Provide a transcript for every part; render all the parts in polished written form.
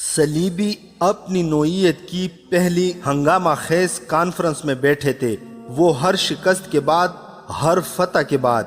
صلیبی اپنی نوعیت کی پہلی ہنگامہ خیز کانفرنس میں بیٹھے تھے۔ وہ ہر شکست کے بعد، ہر فتح کے بعد،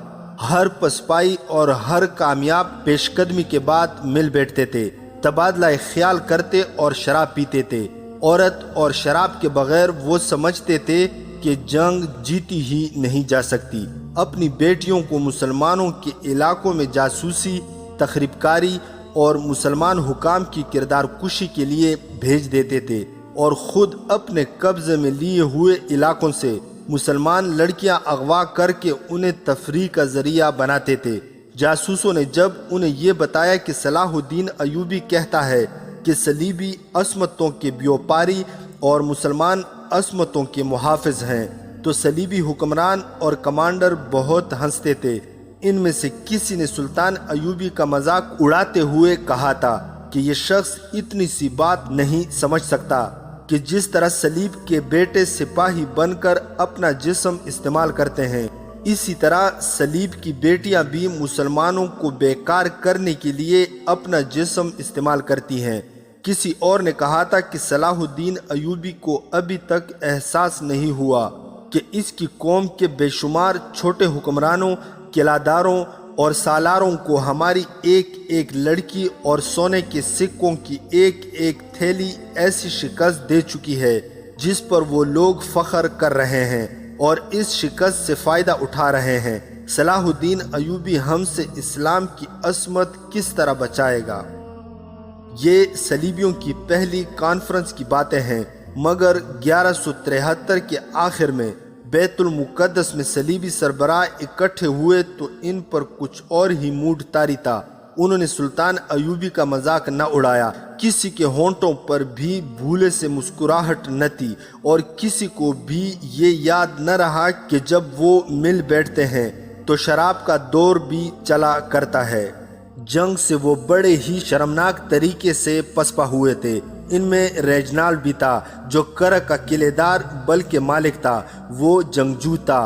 ہر پسپائی اور ہر کامیاب پیش قدمی کے بعد مل بیٹھتے تھے، تبادلہ خیال کرتے اور شراب پیتے تھے۔ عورت اور شراب کے بغیر وہ سمجھتے تھے کہ جنگ جیتی ہی نہیں جا سکتی۔ اپنی بیٹیوں کو مسلمانوں کے علاقوں میں جاسوسی، تخریب کاری اور مسلمان حکام کی کردار کشی کے لیے بھیج دیتے تھے، اور خود اپنے قبضے میں لیے ہوئے علاقوں سے مسلمان لڑکیاں اغوا کر کے انہیں تفریح کا ذریعہ بناتے تھے۔ جاسوسوں نے جب انہیں یہ بتایا کہ صلاح الدین ایوبی کہتا ہے کہ صلیبی عصمتوں کے بیوپاری اور مسلمان عصمتوں کے محافظ ہیں، تو صلیبی حکمران اور کمانڈر بہت ہنستے تھے۔ ان میں سے کسی نے سلطان ایوبی کا مذاق اڑاتے ہوئے کہا تھا کہ یہ شخص اتنی سی بات نہیں سمجھ سکتا کہ جس طرح صلیب کے بیٹے سپاہی بن کر اپنا جسم استعمال کرتے ہیں، اسی طرح صلیب کی بیٹیاں بھی مسلمانوں کو بیکار کرنے کے لیے اپنا جسم استعمال کرتی ہیں۔ کسی اور نے کہا تھا کہ صلاح الدین ایوبی کو ابھی تک احساس نہیں ہوا کہ اس کی قوم کے بے شمار چھوٹے حکمرانوں، قلعہ اور سالاروں کو ہماری ایک ایک لڑکی اور سونے کے سکوں کی ایک ایک تھیلی ایسی شکست دے چکی ہے جس پر وہ لوگ فخر کر رہے ہیں اور اس شکست سے فائدہ اٹھا رہے ہیں۔ صلاح الدین ایوبی ہم سے اسلام کی عصمت کس طرح بچائے گا؟ یہ صلیبیوں کی پہلی کانفرنس کی باتیں ہیں، مگر 1173 کے آخر میں بیت المقدس میں صلیبی سربراہ اکٹھے ہوئے تو ان پر کچھ اور ہی موڈ طاری تھا۔ انہوں نے سلطان ایوبی کا مذاق نہ اڑایا، کسی کے ہونٹوں پر بھی بھولے سے مسکراہٹ نہ تھی، اور کسی کو بھی یہ یاد نہ رہا کہ جب وہ مل بیٹھتے ہیں تو شراب کا دور بھی چلا کرتا ہے۔ جنگ سے وہ بڑے ہی شرمناک طریقے سے پسپا ہوئے تھے۔ ان میں ریجنالڈ بھی تھا جو کرک کا قلعے دار بلکہ مالک تھا، وہ جنگجو تھا،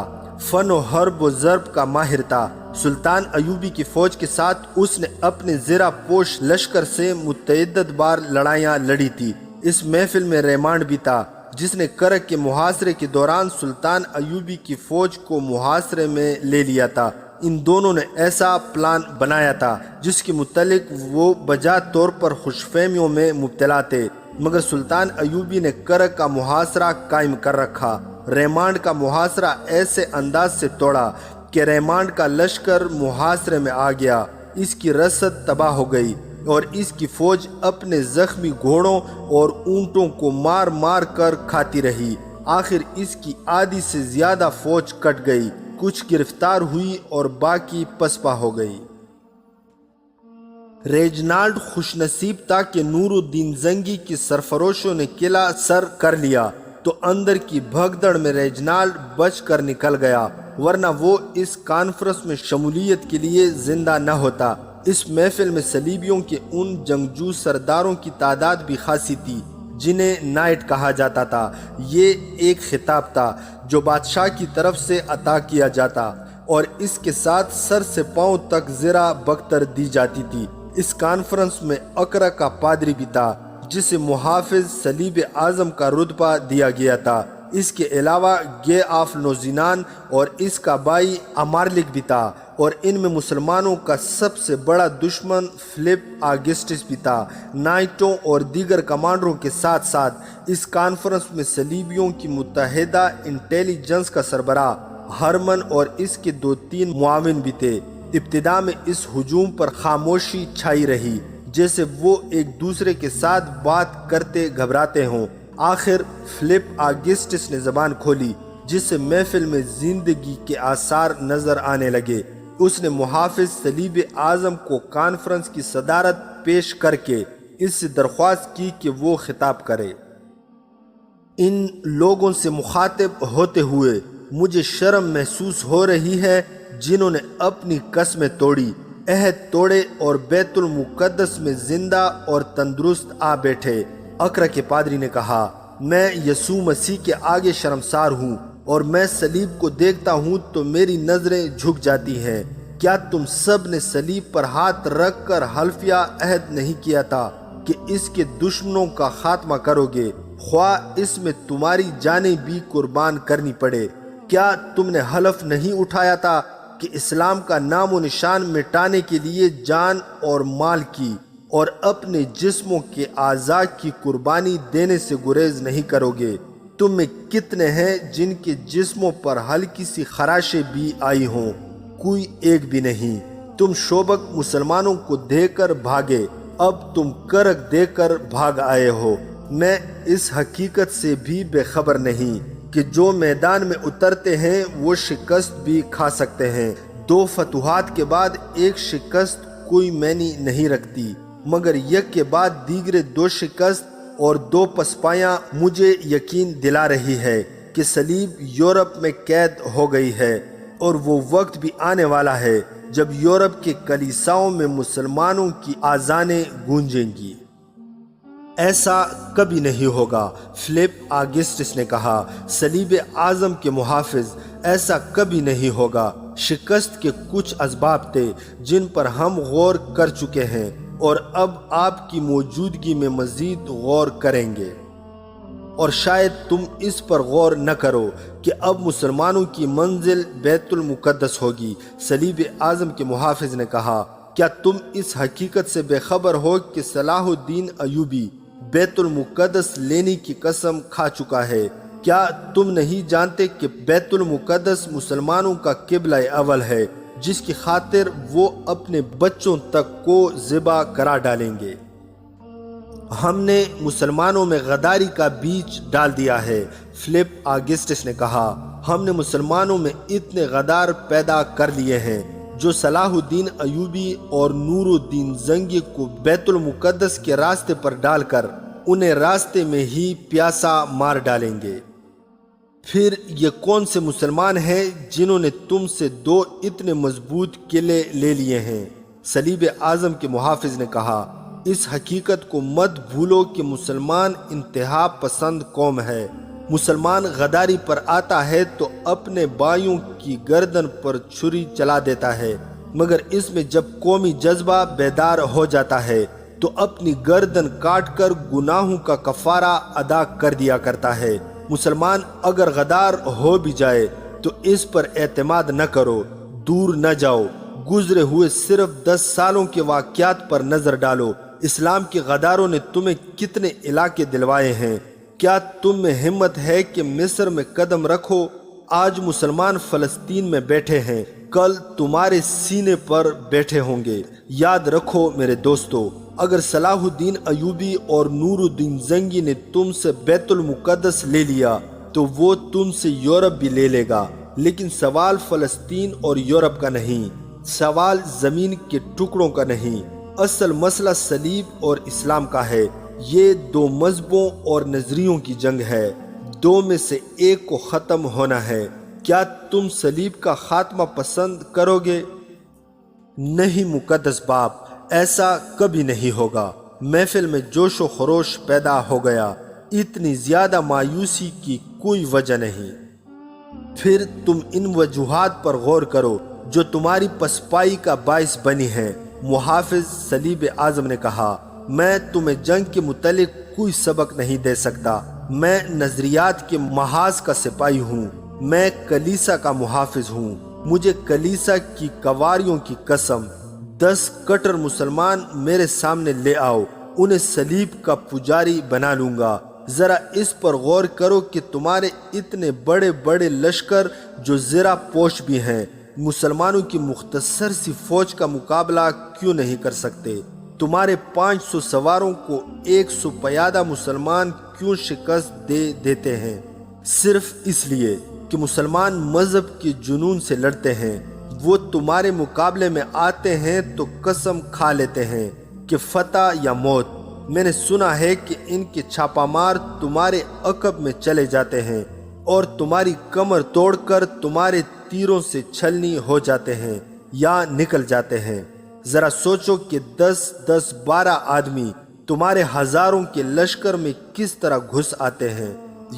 فن و حرب و ضرب کا ماہر تھا۔ سلطان ایوبی کی فوج کے ساتھ اس نے اپنے زرہ پوش لشکر سے متعدد بار لڑائیاں لڑی تھی۔ اس محفل میں ریمانڈ بھی تھا جس نے کرک کے محاصرے کے دوران سلطان ایوبی کی فوج کو محاصرے میں لے لیا تھا۔ ان دونوں نے ایسا پلان بنایا تھا جس کے متعلق وہ بجا طور پر خوش فہمیوں میں مبتلا تھے، مگر سلطان ایوبی نے کرک کا محاصرہ قائم کر رکھا۔ ریمانڈ کا محاصرہ ایسے انداز سے توڑا کہ ریمانڈ کا لشکر محاصرے میں آ گیا، اس کی رسد تباہ ہو گئی اور اس کی فوج اپنے زخمی گھوڑوں اور اونٹوں کو مار مار کر کھاتی رہی۔ آخر اس کی آدھی سے زیادہ فوج کٹ گئی، کچھ گرفتار ہوئی اور باقی پسپا ہو گئی۔ ریجنالڈ خوش نصیب تھا کہ نور الدین زنگی کی سرفروشوں نے قلعہ سر کر لیا، تو اندر کی بھگدڑ میں ریجنالڈ بچ کر نکل گیا، ورنہ وہ اس کانفرنس میں شمولیت کے لیے زندہ نہ ہوتا۔ اس محفل میں صلیبیوں کے ان جنگجو سرداروں کی تعداد بھی خاصی تھی جنہیں نائٹ کہا جاتا تھا۔ یہ ایک خطاب تھا جو بادشاہ کی طرف سے عطا کیا جاتا، اور اس کے ساتھ سر سے پاؤں تک زرہ بختر دی جاتی تھی۔ اس کانفرنس میں اقرا کا پادری بھی تھا جسے محافظ صلیب اعظم کا رتبہ دیا گیا تھا۔ اس کے علاوہ گے آف نوزینان اور اس کا بھائی امارلک بھی تھا، اور ان میں مسلمانوں کا سب سے بڑا دشمن فلپ آگسٹس بھی تھا۔ نائٹوں اور دیگر کمانڈروں کے ساتھ ساتھ اس کانفرنس میں صلیبیوں کی متحدہ انٹیلیجنس کا سربراہ ہرمن اور اس کے 2-3 معاون بھی تھے۔ ابتدا میں اس ہجوم پر خاموشی چھائی رہی، جیسے وہ ایک دوسرے کے ساتھ بات کرتے گھبراتے ہوں۔ آخر فلپ آگسٹس نے زبان کھولی، جس سے محفل میں زندگی کے آثار نظر آنے لگے۔ اس نے محافظ صلیب اعظم کو کانفرنس کی صدارت پیش کر کے اس سے درخواست کی کہ وہ خطاب کرے۔ ان لوگوں سے مخاطب ہوتے ہوئے مجھے شرم محسوس ہو رہی ہے جنہوں نے اپنی قسمیں توڑی، عہد توڑے اور بیت المقدس میں زندہ اور تندرست آ بیٹھے۔ اقرا کے پادری نے کہا، میں یسوع مسیح کے آگے شرمسار ہوں، اور میں صلیب کو دیکھتا ہوں تو میری نظریں جھک جاتی ہیں۔ کیا تم سب نے صلیب پر ہاتھ رکھ کر حلفیہ عہد نہیں کیا تھا کہ اس کے دشمنوں کا خاتمہ کرو گے، خواہ اس میں تمہاری جانیں بھی قربان کرنی پڑے۔ کیا تم نے حلف نہیں اٹھایا تھا کہ اسلام کا نام و نشان مٹانے کے لیے جان اور مال کی اور اپنے جسموں کے اعضاء کی قربانی دینے سے گریز نہیں کرو گے؟ تم میں کتنے ہیں جن کے جسموں پر ہلکی سی خراشیں بھی آئی ہوں؟ کوئی ایک بھی نہیں۔ تم شوبک مسلمانوں کو دے کر بھاگے، اب تم کرک دے کر بھاگ آئے ہو۔ میں اس حقیقت سے بھی بے خبر نہیں کہ جو میدان میں اترتے ہیں وہ شکست بھی کھا سکتے ہیں۔ 2 فتوحات کے بعد ایک شکست کوئی معنی نہیں رکھتی، مگر یک کے بعد دیگرے 2 شکست اور 2 پسپایاں مجھے یقین دلا رہی ہے کہ صلیب یورپ میں قید ہو گئی ہے، اور وہ وقت بھی آنے والا ہے جب یورپ کے کلیساؤں میں مسلمانوں کی آذانیں گونجیں گی۔ ایسا کبھی نہیں ہوگا، فلپ آگسٹس نے کہا، صلیب اعظم کے محافظ، ایسا کبھی نہیں ہوگا۔ شکست کے کچھ اسباب تھے جن پر ہم غور کر چکے ہیں اور اب آپ کی موجودگی میں مزید غور کریں گے، اور شاید تم اس پر غور نہ کرو کہ اب مسلمانوں کی منزل بیت المقدس ہوگی۔ صلیب اعظم کے محافظ نے کہا، کیا تم اس حقیقت سے بے خبر ہو کہ صلاح الدین ایوبی بیت المقدس لینے کی قسم کھا چکا ہے؟ کیا تم نہیں جانتے کہ بیت المقدس مسلمانوں کا قبلہ اول ہے جس کی خاطر وہ اپنے بچوں تک کو ذبح کرا ڈالیں گے؟ ہم نے مسلمانوں میں غداری کا بیج ڈال دیا ہے، فلپ آگسٹس نے کہا، ہم نے مسلمانوں میں اتنے غدار پیدا کر لیے ہیں جو صلاح الدین ایوبی اور نور الدین زنگی کو بیت المقدس کے راستے پر ڈال کر انہیں راستے میں ہی پیاسا مار ڈالیں گے۔ پھر یہ کون سے مسلمان ہیں جنہوں نے تم سے 2 اتنے مضبوط قلعے لے لیے ہیں؟ صلیب اعظم کے محافظ نے کہا، اس حقیقت کو مت بھولو کہ مسلمان انتہا پسند قوم ہے۔ مسلمان غداری پر آتا ہے تو اپنے بھائیوں کی گردن پر چھری چلا دیتا ہے، مگر اس میں جب قومی جذبہ بیدار ہو جاتا ہے تو اپنی گردن کاٹ کر گناہوں کا کفارہ ادا کر دیا کرتا ہے۔ مسلمان اگر غدار ہو بھی جائے تو اس پر اعتماد نہ کرو، دور نہ جاؤ، گزرے ہوئے صرف 10 سالوں کے واقعات پر نظر ڈالو۔ اسلام کے غداروں نے تمہیں کتنے علاقے دلوائے ہیں؟ کیا تم میں ہمت ہے کہ مصر میں قدم رکھو؟ آج مسلمان فلسطین میں بیٹھے ہیں، کل تمہارے سینے پر بیٹھے ہوں گے۔ یاد رکھو میرے دوستو، اگر صلاح الدین ایوبی اور نور الدین زنگی نے تم سے بیت المقدس لے لیا تو وہ تم سے یورپ بھی لے لے گا، لیکن سوال فلسطین اور یورپ کا نہیں، سوال زمین کے ٹکڑوں کا نہیں، اصل مسئلہ صلیب اور اسلام کا ہے۔ یہ 2 مذہبوں اور نظریوں کی جنگ ہے، 2 میں سے ایک کو ختم ہونا ہے۔ کیا تم صلیب کا خاتمہ پسند کرو گے؟ نہیں مقدس باپ، ایسا کبھی نہیں ہوگا۔ محفل میں جوش و خروش پیدا ہو گیا، اتنی زیادہ مایوسی کی کوئی وجہ نہیں۔ پھر تم ان وجوہات پر غور کرو جو تمہاری پسپائی کا باعث بنی ہیں۔ محافظ صلیب اعظم نے کہا، میں تمہیں جنگ کے متعلق کوئی سبق نہیں دے سکتا، میں نظریات کے محاذ کا سپاہی ہوں، میں کلیسا کا محافظ ہوں۔ مجھے کلیسا کی کواریوں کی قسم، 10 کٹر مسلمان میرے سامنے لے آؤ، انہیں صلیب کا پجاری بنا لوں گا۔ ذرا اس پر غور کرو کہ تمہارے اتنے بڑے بڑے لشکر جو زرہ پوش بھی ہیں، مسلمانوں کی مختصر سی فوج کا مقابلہ کیوں نہیں کر سکتے؟ تمہارے 500 سواروں کو 100 پیادہ مسلمان کیوں شکست دے دیتے ہیں؟ صرف اس لیے کہ مسلمان مذہب کے جنون سے لڑتے ہیں۔ وہ تمہارے مقابلے میں آتے ہیں تو قسم کھا لیتے ہیں کہ فتح یا موت۔ میں نے سنا ہے کہ ان کے چھاپا مار تمہارے عقب میں چلے جاتے ہیں اور تمہاری کمر توڑ کر تمہارے تیروں سے چھلنی ہو جاتے ہیں یا نکل جاتے ہیں۔ ذرا سوچو کہ 10-12 آدمی تمہارے ہزاروں کے لشکر میں کس طرح گھس آتے ہیں۔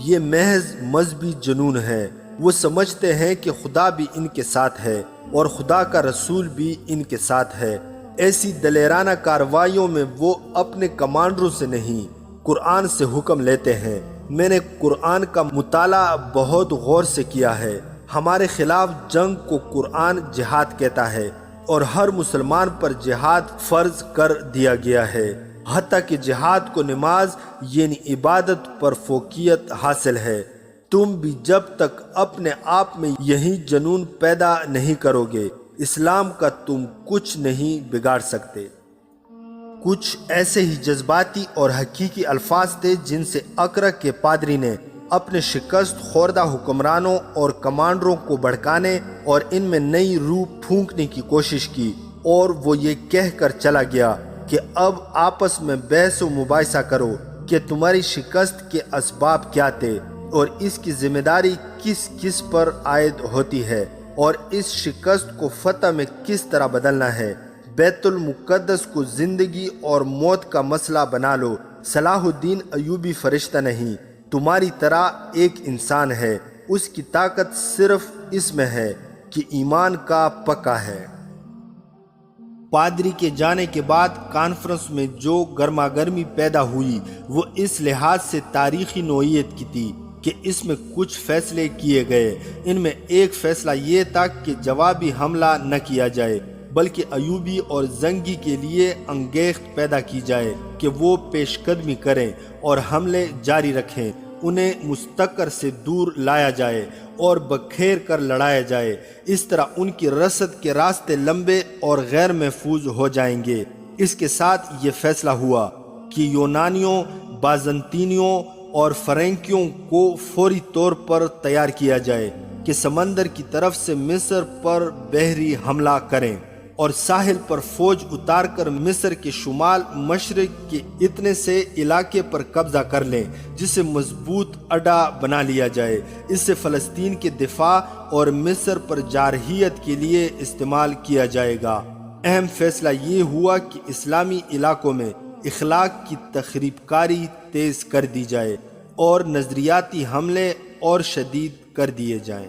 یہ محض مذہبی جنون ہے۔ وہ سمجھتے ہیں کہ خدا بھی ان کے ساتھ ہے اور خدا کا رسول بھی ان کے ساتھ ہے۔ ایسی دلیرانہ کارروائیوں میں وہ اپنے کمانڈروں سے نہیں قرآن سے حکم لیتے ہیں۔ میں نے قرآن کا مطالعہ بہت غور سے کیا ہے۔ ہمارے خلاف جنگ کو قرآن جہاد کہتا ہے اور ہر مسلمان پر جہاد فرض کر دیا گیا ہے، حتیٰ کہ جہاد کو نماز یعنی عبادت پر فوقیت حاصل ہے۔ تم بھی جب تک اپنے آپ میں یہی جنون پیدا نہیں کرو گے، اسلام کا تم کچھ نہیں بگاڑ سکتے۔ کچھ ایسے ہی جذباتی اور حقیقی الفاظ تھے جن سے اقرا کے پادری نے اپنے شکست خوردہ حکمرانوں اور کمانڈروں کو بھڑکانے اور ان میں نئی روح پھونکنے کی کوشش کی، اور وہ یہ کہہ کر چلا گیا کہ اب آپس میں بحث و مباحثہ کرو کہ تمہاری شکست کے اسباب کیا تھے اور اس کی ذمہ داری کس کس پر عائد ہوتی ہے، اور اس شکست کو فتح میں کس طرح بدلنا ہے۔ بیت المقدس کو زندگی اور موت کا مسئلہ بنا لو۔ صلاح الدین ایوبی فرشتہ نہیں، تمہاری طرح ایک انسان ہے، اس کی طاقت صرف اس میں ہے کہ ایمان کا پکا ہے۔ پادری کے جانے کے بعد کانفرنس میں جو گرما گرمی پیدا ہوئی وہ اس لحاظ سے تاریخی نوعیت کی تھی کہ اس میں کچھ فیصلے کیے گئے۔ ان میں ایک فیصلہ یہ تھا کہ جوابی حملہ نہ کیا جائے، بلکہ ایوبی اور زنگی کے لیے انگیخت پیدا کی جائے کہ وہ پیش قدمی کریں اور حملے جاری رکھیں، انہیں مستقر سے دور لایا جائے اور بکھیر کر لڑایا جائے۔ اس طرح ان کی رسد کے راستے لمبے اور غیر محفوظ ہو جائیں گے۔ اس کے ساتھ یہ فیصلہ ہوا کہ یونانیوں، بازنطینیوں اور فرینکیوں کو فوری طور پر تیار کیا جائے کہ سمندر کی طرف سے مصر پر بحری حملہ کریں اور ساحل پر فوج اتار کر مصر کے شمال مشرق کے اتنے سے علاقے پر قبضہ کر لیں جسے مضبوط اڈا بنا لیا جائے۔ اس سے فلسطین کے دفاع اور مصر پر جارحیت کے لیے استعمال کیا جائے گا۔ اہم فیصلہ یہ ہوا کہ اسلامی علاقوں میں اخلاق کی تخریب کاری تیز کر دی جائے اور نظریاتی حملے اور شدید کر دیے جائیں۔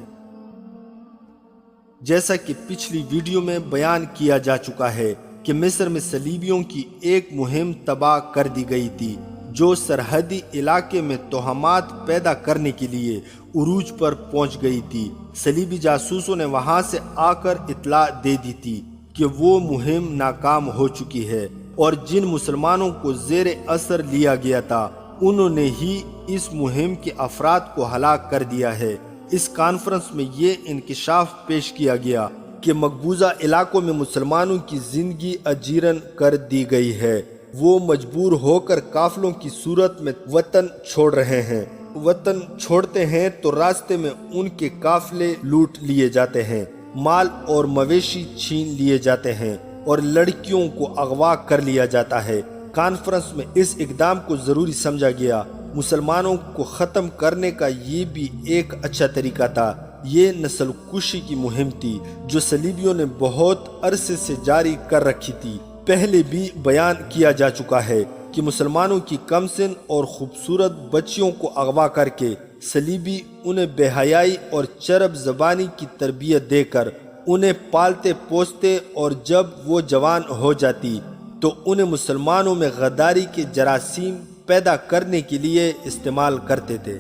جیسا کہ پچھلی ویڈیو میں بیان کیا جا چکا ہے کہ مصر میں صلیبیوں کی ایک مہم تباہ کر دی گئی تھی جو سرحدی علاقے میں توہمات پیدا کرنے کے لیے عروج پر پہنچ گئی تھی۔ صلیبی جاسوسوں نے وہاں سے آ کر اطلاع دے دی تھی کہ وہ مہم ناکام ہو چکی ہے اور جن مسلمانوں کو زیر اثر لیا گیا تھا انہوں نے ہی اس مہم کے افراد کو ہلاک کر دیا ہے۔ اس کانفرنس میں یہ انکشاف پیش کیا گیا کہ مقبوضہ علاقوں میں مسلمانوں کی زندگی اجیرن کر دی گئی ہے، وہ مجبور ہو کر قافلوں کی صورت میں وطن چھوڑ رہے ہیں۔ وطن چھوڑتے ہیں تو راستے میں ان کے قافلے لوٹ لیے جاتے ہیں، مال اور مویشی چھین لیے جاتے ہیں اور لڑکیوں کو اغوا کر لیا جاتا ہے۔ کانفرنس میں اس اقدام کو ضروری سمجھا گیا۔ مسلمانوں کو ختم کرنے کا یہ بھی ایک اچھا طریقہ تھا۔ یہ نسل کشی کی مہم تھی جو صلیبیوں نے بہت عرصے سے جاری کر رکھی تھی۔ پہلے بھی بیان کیا جا چکا ہے کہ مسلمانوں کی کم سن اور خوبصورت بچیوں کو اغوا کر کے صلیبی انہیں بے حیائی اور چرب زبانی کی تربیت دے کر انہیں پالتے پوستے، اور جب وہ جوان ہو جاتی تو انہیں مسلمانوں میں غداری کے جراثیم پیدا کرنے کے لیے استعمال کرتے تھے۔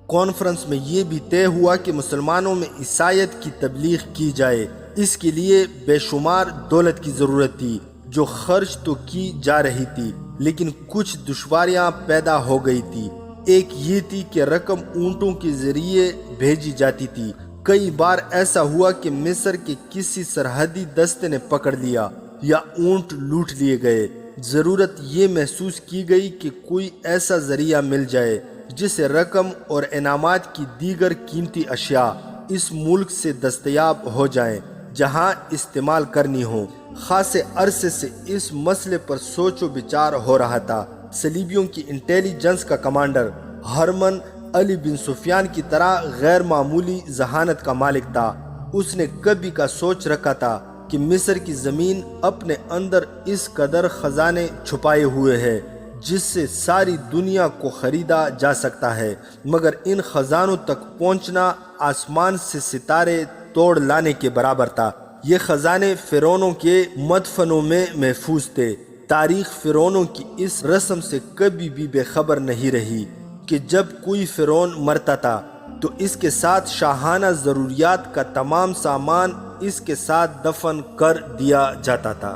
کانفرنس میں یہ بھی طے ہوا کہ مسلمانوں میں عیسائیت کی تبلیغ کی جائے۔ اس کے لیے بے شمار دولت کی ضرورت تھی جو خرچ تو کی جا رہی تھی لیکن کچھ دشواریاں پیدا ہو گئی تھی۔ ایک یہ تھی کہ رقم اونٹوں کے ذریعے بھیجی جاتی تھی۔ کئی بار ایسا ہوا کہ مصر کے کسی سرحدی دستے نے پکڑ لیا یا اونٹ لوٹ لیے گئے۔ ضرورت یہ محسوس کی گئی کہ کوئی ایسا ذریعہ مل جائے جس سے رقم اور انعامات کی دیگر قیمتی اشیاء اس ملک سے دستیاب ہو جائیں جہاں استعمال کرنی ہو۔ خاصے عرصے سے اس مسئلے پر سوچ و بچار ہو رہا تھا۔ صلیبیوں کی انٹیلیجنس کا کمانڈر ہرمن علی بن سفیان کی طرح غیر معمولی ذہانت کا مالک تھا۔ اس نے کبھی کا سوچ رکھا تھا کہ مصر کی زمین اپنے اندر اس قدر خزانے چھپائے ہوئے ہے جس سے ساری دنیا کو خریدا جا سکتا ہے، مگر ان خزانوں تک پہنچنا آسمان سے ستارے توڑ لانے کے برابر تھا۔ یہ خزانے فرعونوں کے مدفنوں میں محفوظ تھے۔ تاریخ فرعونوں کی اس رسم سے کبھی بھی بے خبر نہیں رہی کہ جب کوئی فرعون مرتا تھا تو اس کے ساتھ شاہانہ ضروریات کا تمام سامان اس کے ساتھ دفن کر دیا جاتا تھا۔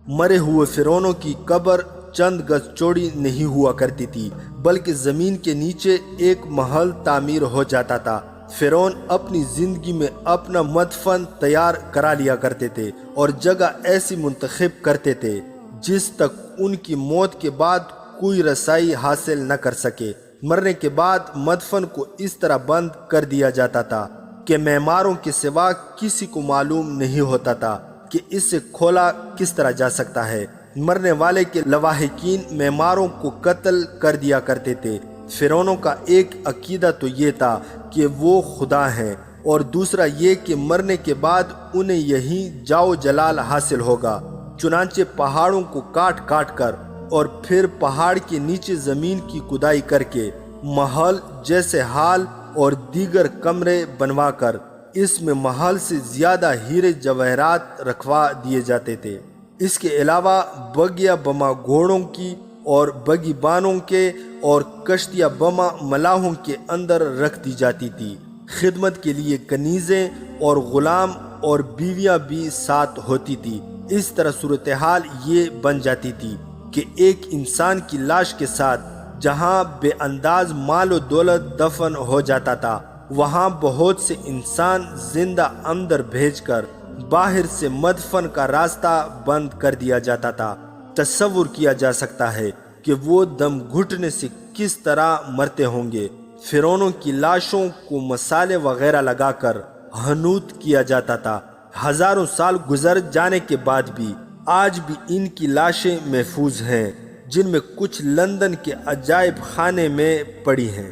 مرے ہوئے فرعونوں کی قبر چند گز چوڑی نہیں ہوا کرتی تھی، بلکہ زمین کے نیچے ایک محل تعمیر ہو جاتا تھا۔ فرعون اپنی زندگی میں اپنا مدفن تیار کرا لیا کرتے تھے اور جگہ ایسی منتخب کرتے تھے جس تک ان کی موت کے بعد کوئی رسائی حاصل نہ کر سکے۔ مرنے کے بعد مدفن کو اس طرح بند کر دیا جاتا تھا کہ معماروں کے سوا کسی کو معلوم نہیں ہوتا تھا کہ اس سے کھولا کس طرح جا سکتا ہے۔ مرنے والے کے لواحقین معماروں کو قتل کر دیا کرتے تھے۔ فرعونوں کا ایک عقیدہ تو یہ تھا کہ وہ خدا ہیں، اور دوسرا یہ کہ مرنے کے بعد انہیں یہیں جاؤ جلال حاصل ہوگا۔ چنانچہ پہاڑوں کو کاٹ کاٹ کر اور پھر پہاڑ کے نیچے زمین کی کھدائی کر کے محل جیسے ہال اور دیگر کمرے بنوا کر اس میں محل سے زیادہ ہیرے جواہرات رکھوا دیے جاتے تھے۔ اس کے علاوہ بگیا بما گھوڑوں کی اور بگی بانوں کے اور کشتیاں بما ملاحوں کے اندر رکھ دی جاتی تھی۔ خدمت کے لیے کنیزیں اور غلام اور بیویاں بھی ساتھ ہوتی تھی۔ اس طرح صورتحال یہ بن جاتی تھی کہ ایک انسان کی لاش کے ساتھ جہاں بے انداز مال و دولت دفن ہو جاتا تھا، وہاں بہت سے انسان زندہ اندر بھیج کر باہر سے مدفن کا راستہ بند کر دیا جاتا تھا۔ تصور کیا جا سکتا ہے کہ وہ دم گھٹنے سے کس طرح مرتے ہوں گے۔ فرعونوں کی لاشوں کو مسالے وغیرہ لگا کر حنوط کیا جاتا تھا۔ ہزاروں سال گزر جانے کے بعد بھی آج بھی ان کی لاشیں محفوظ ہیں، جن میں کچھ لندن کے عجائب خانے میں پڑی ہیں۔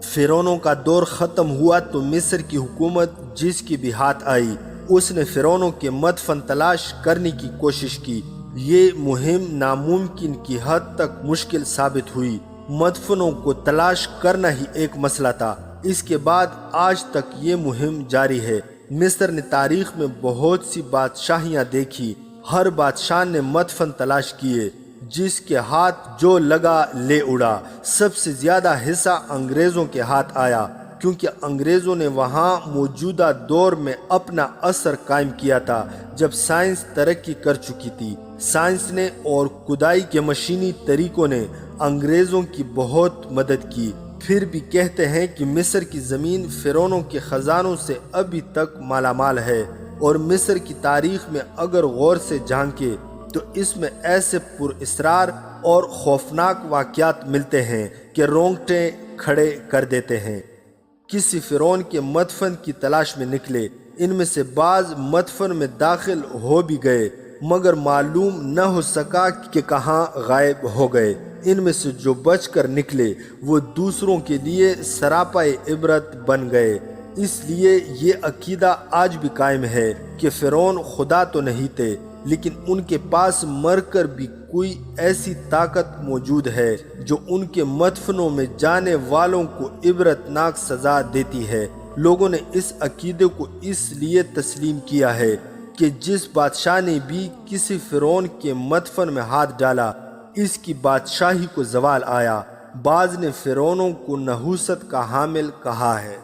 فرعونوں کا دور ختم ہوا تو مصر کی حکومت جس کی بھی ہاتھ آئی، اس نے فرعونوں کے مدفن تلاش کرنے کی کوشش کی۔ یہ مہم ناممکن کی حد تک مشکل ثابت ہوئی۔ مدفنوں کو تلاش کرنا ہی ایک مسئلہ تھا۔ اس کے بعد آج تک یہ مہم جاری ہے۔ مصر نے تاریخ میں بہت سی بادشاہیاں دیکھی۔ ہر بادشاہ نے مدفن تلاش کیے، جس کے ہاتھ جو لگا لے اڑا۔ سب سے زیادہ حصہ انگریزوں کے ہاتھ آیا، کیونکہ انگریزوں نے وہاں موجودہ دور میں اپنا اثر قائم کیا تھا جب سائنس ترقی کر چکی تھی۔ سائنس نے اور کھدائی کے مشینی طریقوں نے انگریزوں کی بہت مدد کی۔ پھر بھی کہتے ہیں کہ مصر کی زمین فرعونوں کے خزانوں سے ابھی تک مالا مال ہے، اور مصر کی تاریخ میں اگر غور سے جھانکے تو اس میں ایسے پر اسرار اور خوفناک واقعات ملتے ہیں کہ رونگٹے کھڑے کر دیتے ہیں۔ کسی فرعون کے مدفن کی تلاش میں نکلے، ان میں سے بعض مدفن میں داخل ہو بھی گئے، مگر معلوم نہ ہو سکا کہ کہاں غائب ہو گئے۔ ان میں سے جو بچ کر نکلے وہ دوسروں کے لیے سراپائے عبرت بن گئے۔ اس لیے یہ عقیدہ آج بھی قائم ہے کہ فرعون خدا تو نہیں تھے، لیکن ان کے پاس مر کر بھی کوئی ایسی طاقت موجود ہے جو ان کے مدفنوں میں جانے والوں کو عبرتناک سزا دیتی ہے۔ لوگوں نے اس عقیدے کو اس لیے تسلیم کیا ہے کہ جس بادشاہ نے بھی کسی فرعون کے مدفن میں ہاتھ ڈالا، اس کی بادشاہی کو زوال آیا۔ بعض نے فرعونوں کو نحوست کا حامل کہا ہے۔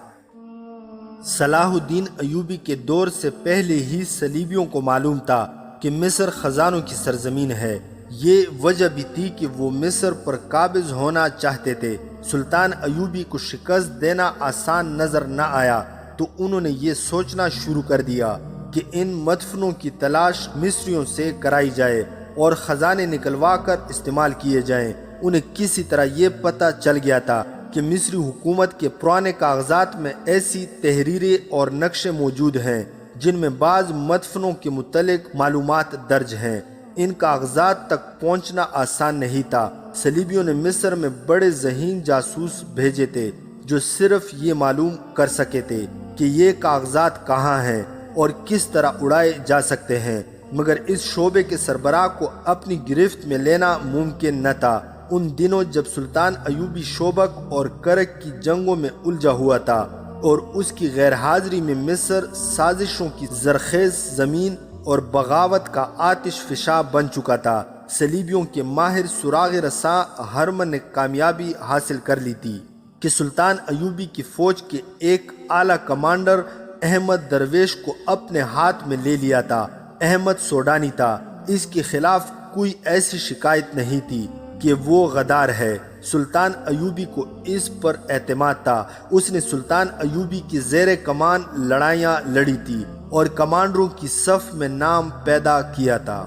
صلاح الدین ایوبی کے دور سے پہلے ہی صلیبیوں کو معلوم تھا کہ مصر خزانوں کی سرزمین ہے۔ یہ وجہ بھی تھی کہ وہ مصر پر قابض ہونا چاہتے تھے۔ سلطان ایوبی کو شکست دینا آسان نظر نہ آیا تو انہوں نے یہ سوچنا شروع کر دیا کہ ان مدفنوں کی تلاش مصریوں سے کرائی جائے اور خزانے نکلوا کر استعمال کیے جائیں۔ انہیں کسی طرح یہ پتہ چل گیا تھا کہ مصری حکومت کے پرانے کاغذات میں ایسی تحریریں اور نقشے موجود ہیں جن میں بعض مدفنوں کے متعلق معلومات درج ہیں۔ ان کاغذات تک پہنچنا آسان نہیں تھا۔ صلیبیوں نے مصر میں بڑے ذہین جاسوس بھیجے تھے جو صرف یہ معلوم کر سکے تھے کہ یہ کاغذات کہاں ہیں اور کس طرح اڑائے جا سکتے ہیں، مگر اس شعبے کے سربراہ کو اپنی گرفت میں لینا ممکن نہ تھا۔ ان دنوں جب سلطان ایوبی شوبک اور کرک کی جنگوں میں الجھا ہوا تھا، اور اس کی غیر حاضری میں مصر سازشوں کی زرخیز زمین اور بغاوت کا آتش فشاں بن چکا تھا۔ صلیبیوں کے ماہر سراغ رساں ہرمن نے کامیابی حاصل کر لی تھی کہ سلطان ایوبی کی فوج کے ایک اعلیٰ کمانڈر احمد درویش کو اپنے ہاتھ میں لے لیا تھا۔ احمد سوڈانی تھا، اس کے خلاف کوئی ایسی شکایت نہیں تھی کہ وہ غدار ہے۔ سلطان ایوبی کو اس پر اعتماد تھا۔ اس نے سلطان ایوبی کی زیر کمان لڑائیاں لڑی تھی اور کمانڈروں کی صف میں نام پیدا کیا تھا۔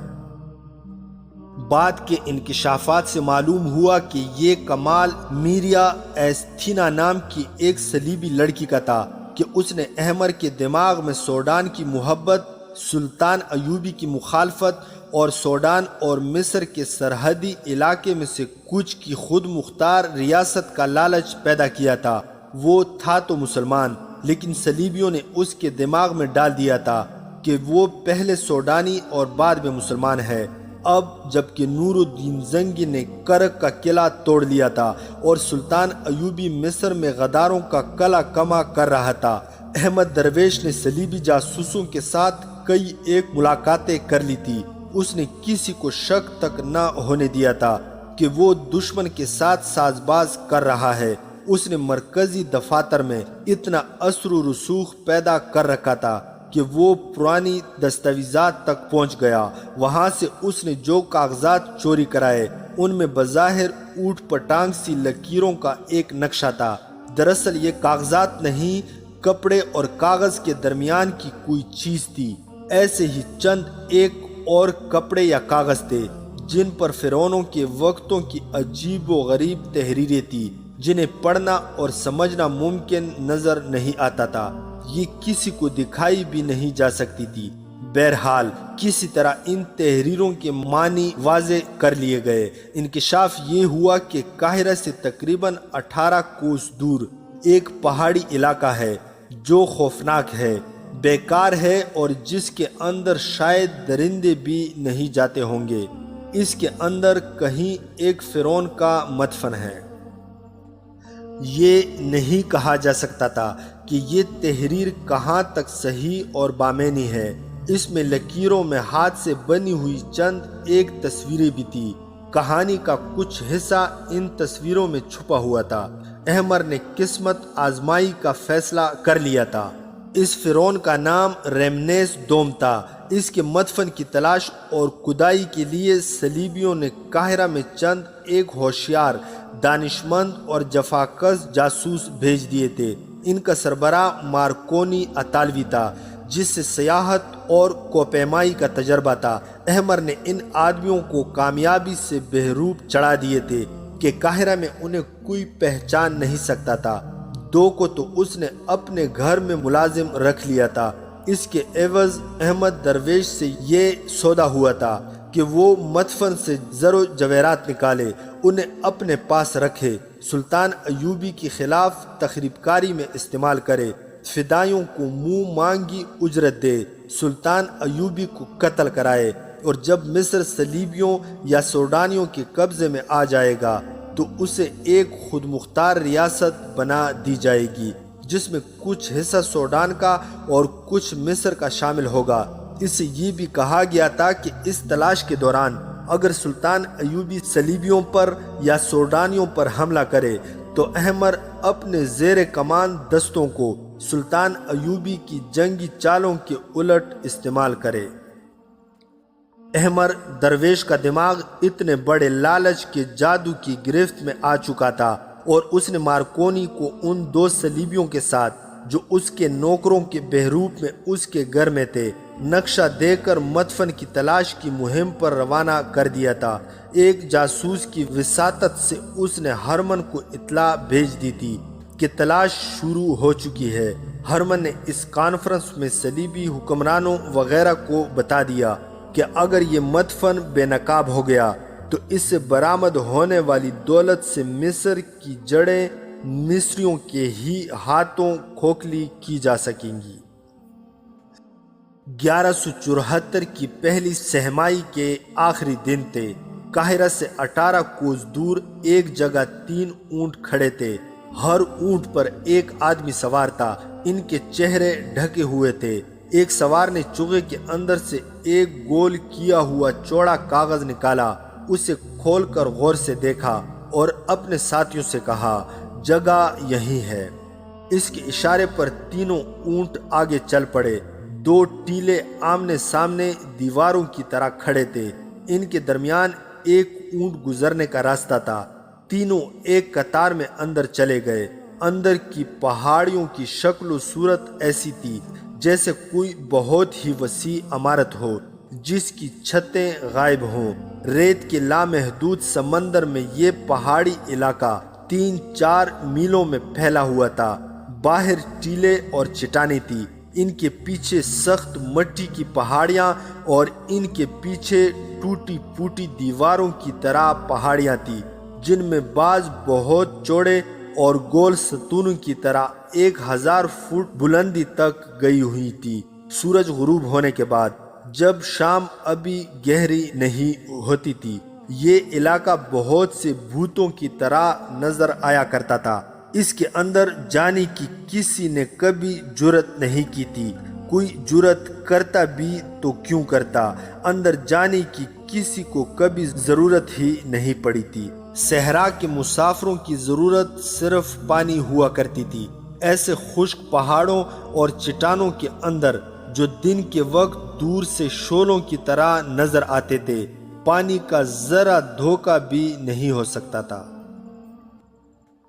بعد کے انکشافات سے معلوم ہوا کہ یہ کمال میریا ایستھینا نام کی ایک صلیبی لڑکی کا تھا کہ اس نے احمر کے دماغ میں سوڈان کی محبت، سلطان ایوبی کی مخالفت اور سوڈان اور مصر کے سرحدی علاقے میں سے کچھ کی خود مختار ریاست کا لالچ پیدا کیا تھا۔ وہ تھا تو مسلمان، لیکن صلیبیوں نے اس کے دماغ میں ڈال دیا تھا کہ وہ پہلے سوڈانی اور بعد میں مسلمان ہے۔ اب جبکہ نور الدین زنگی نے کرک کا قلعہ توڑ لیا تھا اور سلطان ایوبی مصر میں غداروں کا کلا کما کر رہا تھا، احمد درویش نے صلیبی جاسوسوں کے ساتھ کئی ایک ملاقاتیں کر لی تھی۔ اس نے کسی کو شک تک نہ ہونے دیا تھا کہ وہ دشمن کے ساتھ ساز باز کر رہا ہے۔ اس نے مرکزی دفاتر میں اتنا اثر و رسوخ پیدا کر رکھا تھا کہ وہ پرانی دستاویزات تک پہنچ گیا۔ وہاں سے اس نے جو کاغذات چوری کرائے ان میں بظاہر اوٹ پٹانگ سی لکیروں کا ایک نقشہ تھا۔ دراصل یہ کاغذات نہیں، کپڑے اور کاغذ کے درمیان کی کوئی چیز تھی۔ ایسے ہی چند ایک اور کپڑے یا کاغذ تھے جن پر فرعونوں کے وقتوں کی عجیب و غریب تحریریں تھیں جنہیں پڑھنا اور سمجھنا ممکن نظر نہیں آتا تھا۔ یہ کسی کو دکھائی بھی نہیں جا سکتی تھی۔ بہرحال کسی طرح ان تحریروں کے معنی واضح کر لیے گئے۔ انکشاف یہ ہوا کہ قاہرہ سے تقریباً 18 کوس دور ایک پہاڑی علاقہ ہے جو خوفناک ہے، بیکار ہے اور جس کے اندر شاید درندے بھی نہیں جاتے ہوں گے۔ اس کے اندر کہیں ایک فرعون کا مدفن ہے۔ یہ نہیں کہا جا سکتا تھا کہ یہ تحریر کہاں تک صحیح اور بامعنی ہے۔ اس میں لکیروں میں ہاتھ سے بنی ہوئی چند ایک تصویریں بھی تھی۔ کہانی کا کچھ حصہ ان تصویروں میں چھپا ہوا تھا۔ احمر نے قسمت آزمائی کا فیصلہ کر لیا تھا۔ اس فرعون کا نام ریمنیس دوم تھا۔ اس کے مدفن کی تلاش اور کھدائی کے لیے صلیبیوں نے قاہرہ میں چند ایک ہوشیار، دانشمند اور جفاکش جاسوس بھیج دیے تھے۔ ان کا سربراہ مارکونی اطالوی تھا جس سے سیاحت اور کوپیمائی کا تجربہ تھا۔ احمر نے ان آدمیوں کو کامیابی سے بہروپ چڑھا دیے تھے کہ قاہرہ میں انہیں کوئی پہچان نہیں سکتا تھا۔ دو کو تو اس نے اپنے گھر میں ملازم رکھ لیا تھا۔ اس کے عوض احمد درویش سے یہ سودا ہوا تھا کہ وہ مدفن سے زر و جواہرات نکالے، انہیں اپنے پاس رکھے، سلطان ایوبی کے خلاف تخریب کاری میں استعمال کرے، فدائیوں کو منہ مانگی اجرت دے، سلطان ایوبی کو قتل کرائے، اور جب مصر صلیبیوں یا سوڈانیوں کے قبضے میں آ جائے گا تو اسے ایک خود مختار ریاست بنا دی جائے گی جس میں کچھ حصہ سوڈان کا اور کچھ مصر کا شامل ہوگا۔ اس سے یہ بھی کہا گیا تھا کہ اس تلاش کے دوران اگر سلطان ایوبی صلیبیوں پر یا سوڈانیوں پر حملہ کرے تو احمر اپنے زیر کمان دستوں کو سلطان ایوبی کی جنگی چالوں کے الٹ استعمال کرے۔ احمر درویش کا دماغ اتنے بڑے لالچ کے جادو کی گرفت میں آ چکا تھا اور اس نے مارکونی کو ان دو صلیبیوں کے ساتھ جو اس کے نوکروں کے بہروپ میں اس کے گھر میں تھے نقشہ دے کر مدفن کی تلاش کی مہم پر روانہ کر دیا تھا۔ ایک جاسوس کی وساطت سے اس نے ہرمن کو اطلاع بھیج دی تھی کہ تلاش شروع ہو چکی ہے۔ ہرمن نے اس کانفرنس میں صلیبی حکمرانوں وغیرہ کو بتا دیا کہ اگر یہ مدفن بے نقاب ہو گیا تو اس سے برآمد ہونے والی دولت سے مصر کی جڑیں مصریوں کے ہی ہاتھوں کھوکھلی کی جا سکیں گی۔ 1174 کی پہلی سہمائی کے آخری دن تھے۔ قاہرہ سے 18 کوس دور ایک جگہ 3 اونٹ کھڑے تھے۔ ہر اونٹ پر ایک آدمی سوار تھا، ان کے چہرے ڈھکے ہوئے تھے۔ ایک سوار نے چوغے کے اندر سے ایک گول کیا ہوا چوڑا کاغذ نکالا، اسے کھول کر غور سے دیکھا اور اپنے ساتھیوں سے کہا، جگہ یہی ہے۔ اس کے اشارے پر تینوں اونٹ آگے چل پڑے۔ دو ٹیلے آمنے سامنے دیواروں کی طرح کھڑے تھے، ان کے درمیان ایک اونٹ گزرنے کا راستہ تھا۔ تینوں ایک قطار میں اندر چلے گئے۔ اندر کی پہاڑیوں کی شکل و صورت ایسی تھی جیسے کوئی بہت ہی وسیع عمارت ہو جس کی چھتیں غائب ہوں۔ ریت کے لامحدود سمندر میں یہ پہاڑی علاقہ 3-4 میلوں میں پھیلا ہوا تھا۔ باہر ٹیلے اور چٹانیں تھی، ان کے پیچھے سخت مٹی کی پہاڑیاں اور ان کے پیچھے ٹوٹی پھوٹی دیواروں کی طرح پہاڑیاں تھیں جن میں بعض بہت چوڑے اور گول ستونوں کی طرح 1000 فٹ بلندی تک گئی ہوئی تھی۔ سورج غروب ہونے کے بعد، جب شام ابھی گہری نہیں ہوتی تھی، یہ علاقہ بہت سے بھوتوں کی طرح نظر آیا کرتا تھا۔ اس کے اندر جانے کی کسی نے کبھی جرت نہیں کی تھی، کوئی جرت کرتا بھی تو کیوں کرتا، اندر جانے کی کسی کو کبھی ضرورت ہی نہیں پڑی تھی۔ صحرا کے مسافروں کی ضرورت صرف پانی ہوا کرتی تھی۔ ایسے خشک پہاڑوں اور چٹانوں کے اندر جو دن کے وقت دور سے شعلوں کی طرح نظر آتے تھے، پانی کا ذرا دھوکہ بھی نہیں ہو سکتا تھا۔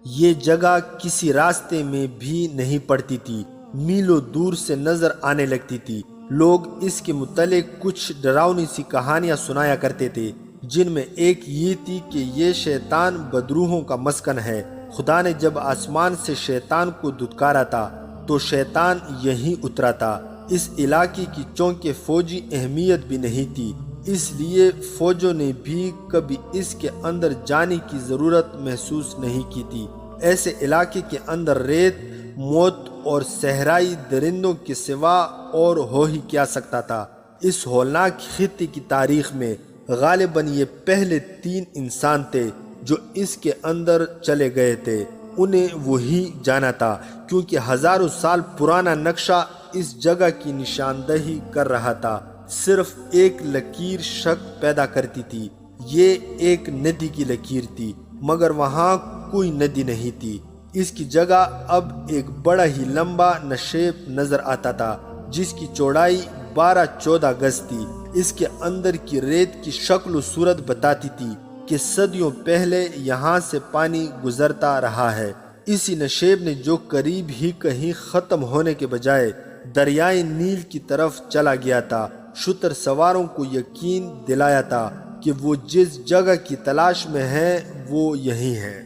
یہ جگہ کسی راستے میں بھی نہیں پڑتی تھی، میلوں دور سے نظر آنے لگتی تھی۔ لوگ اس کے متعلق کچھ ڈراؤنی سی کہانیاں سنایا کرتے تھے، جن میں ایک یہ تھی کہ یہ شیطان بدروحوں کا مسکن ہے۔ خدا نے جب آسمان سے شیطان کو دھتکارا تھا تو شیطان یہیں اترا تھا۔ اس علاقے کی چونکہ فوجی اہمیت بھی نہیں تھی، اس لیے فوجوں نے بھی کبھی اس کے اندر جانے کی ضرورت محسوس نہیں کی تھی۔ ایسے علاقے کے اندر ریت، موت اور صحرائی درندوں کے سوا اور ہو ہی کیا سکتا تھا۔ اس ہولناک خطے کی تاریخ میں غالباً یہ پہلے 3 انسان تھے جو اس کے اندر چلے گئے تھے۔ انہیں وہی جانا تھا، کیونکہ ہزاروں سال پرانا نقشہ اس جگہ کی نشاندہی کر رہا تھا۔ صرف ایک لکیر شک پیدا کرتی تھی، یہ ایک ندی کی لکیر تھی، مگر وہاں کوئی ندی نہیں تھی۔ اس کی جگہ اب ایک بڑا ہی لمبا نشیب نظر آتا تھا جس کی چوڑائی 12-14 گز تھی۔ اس کے اندر کی ریت کی شکل و صورت بتاتی تھی کہ صدیوں پہلے یہاں سے پانی گزرتا رہا ہے۔ اسی نشیب نے جو قریب ہی کہیں ختم ہونے کے بجائے دریائے نیل کی طرف چلا گیا تھا، شتر سواروں کو یقین دلایا تھا کہ وہ جس جگہ کی تلاش میں ہیں وہ یہی ہے۔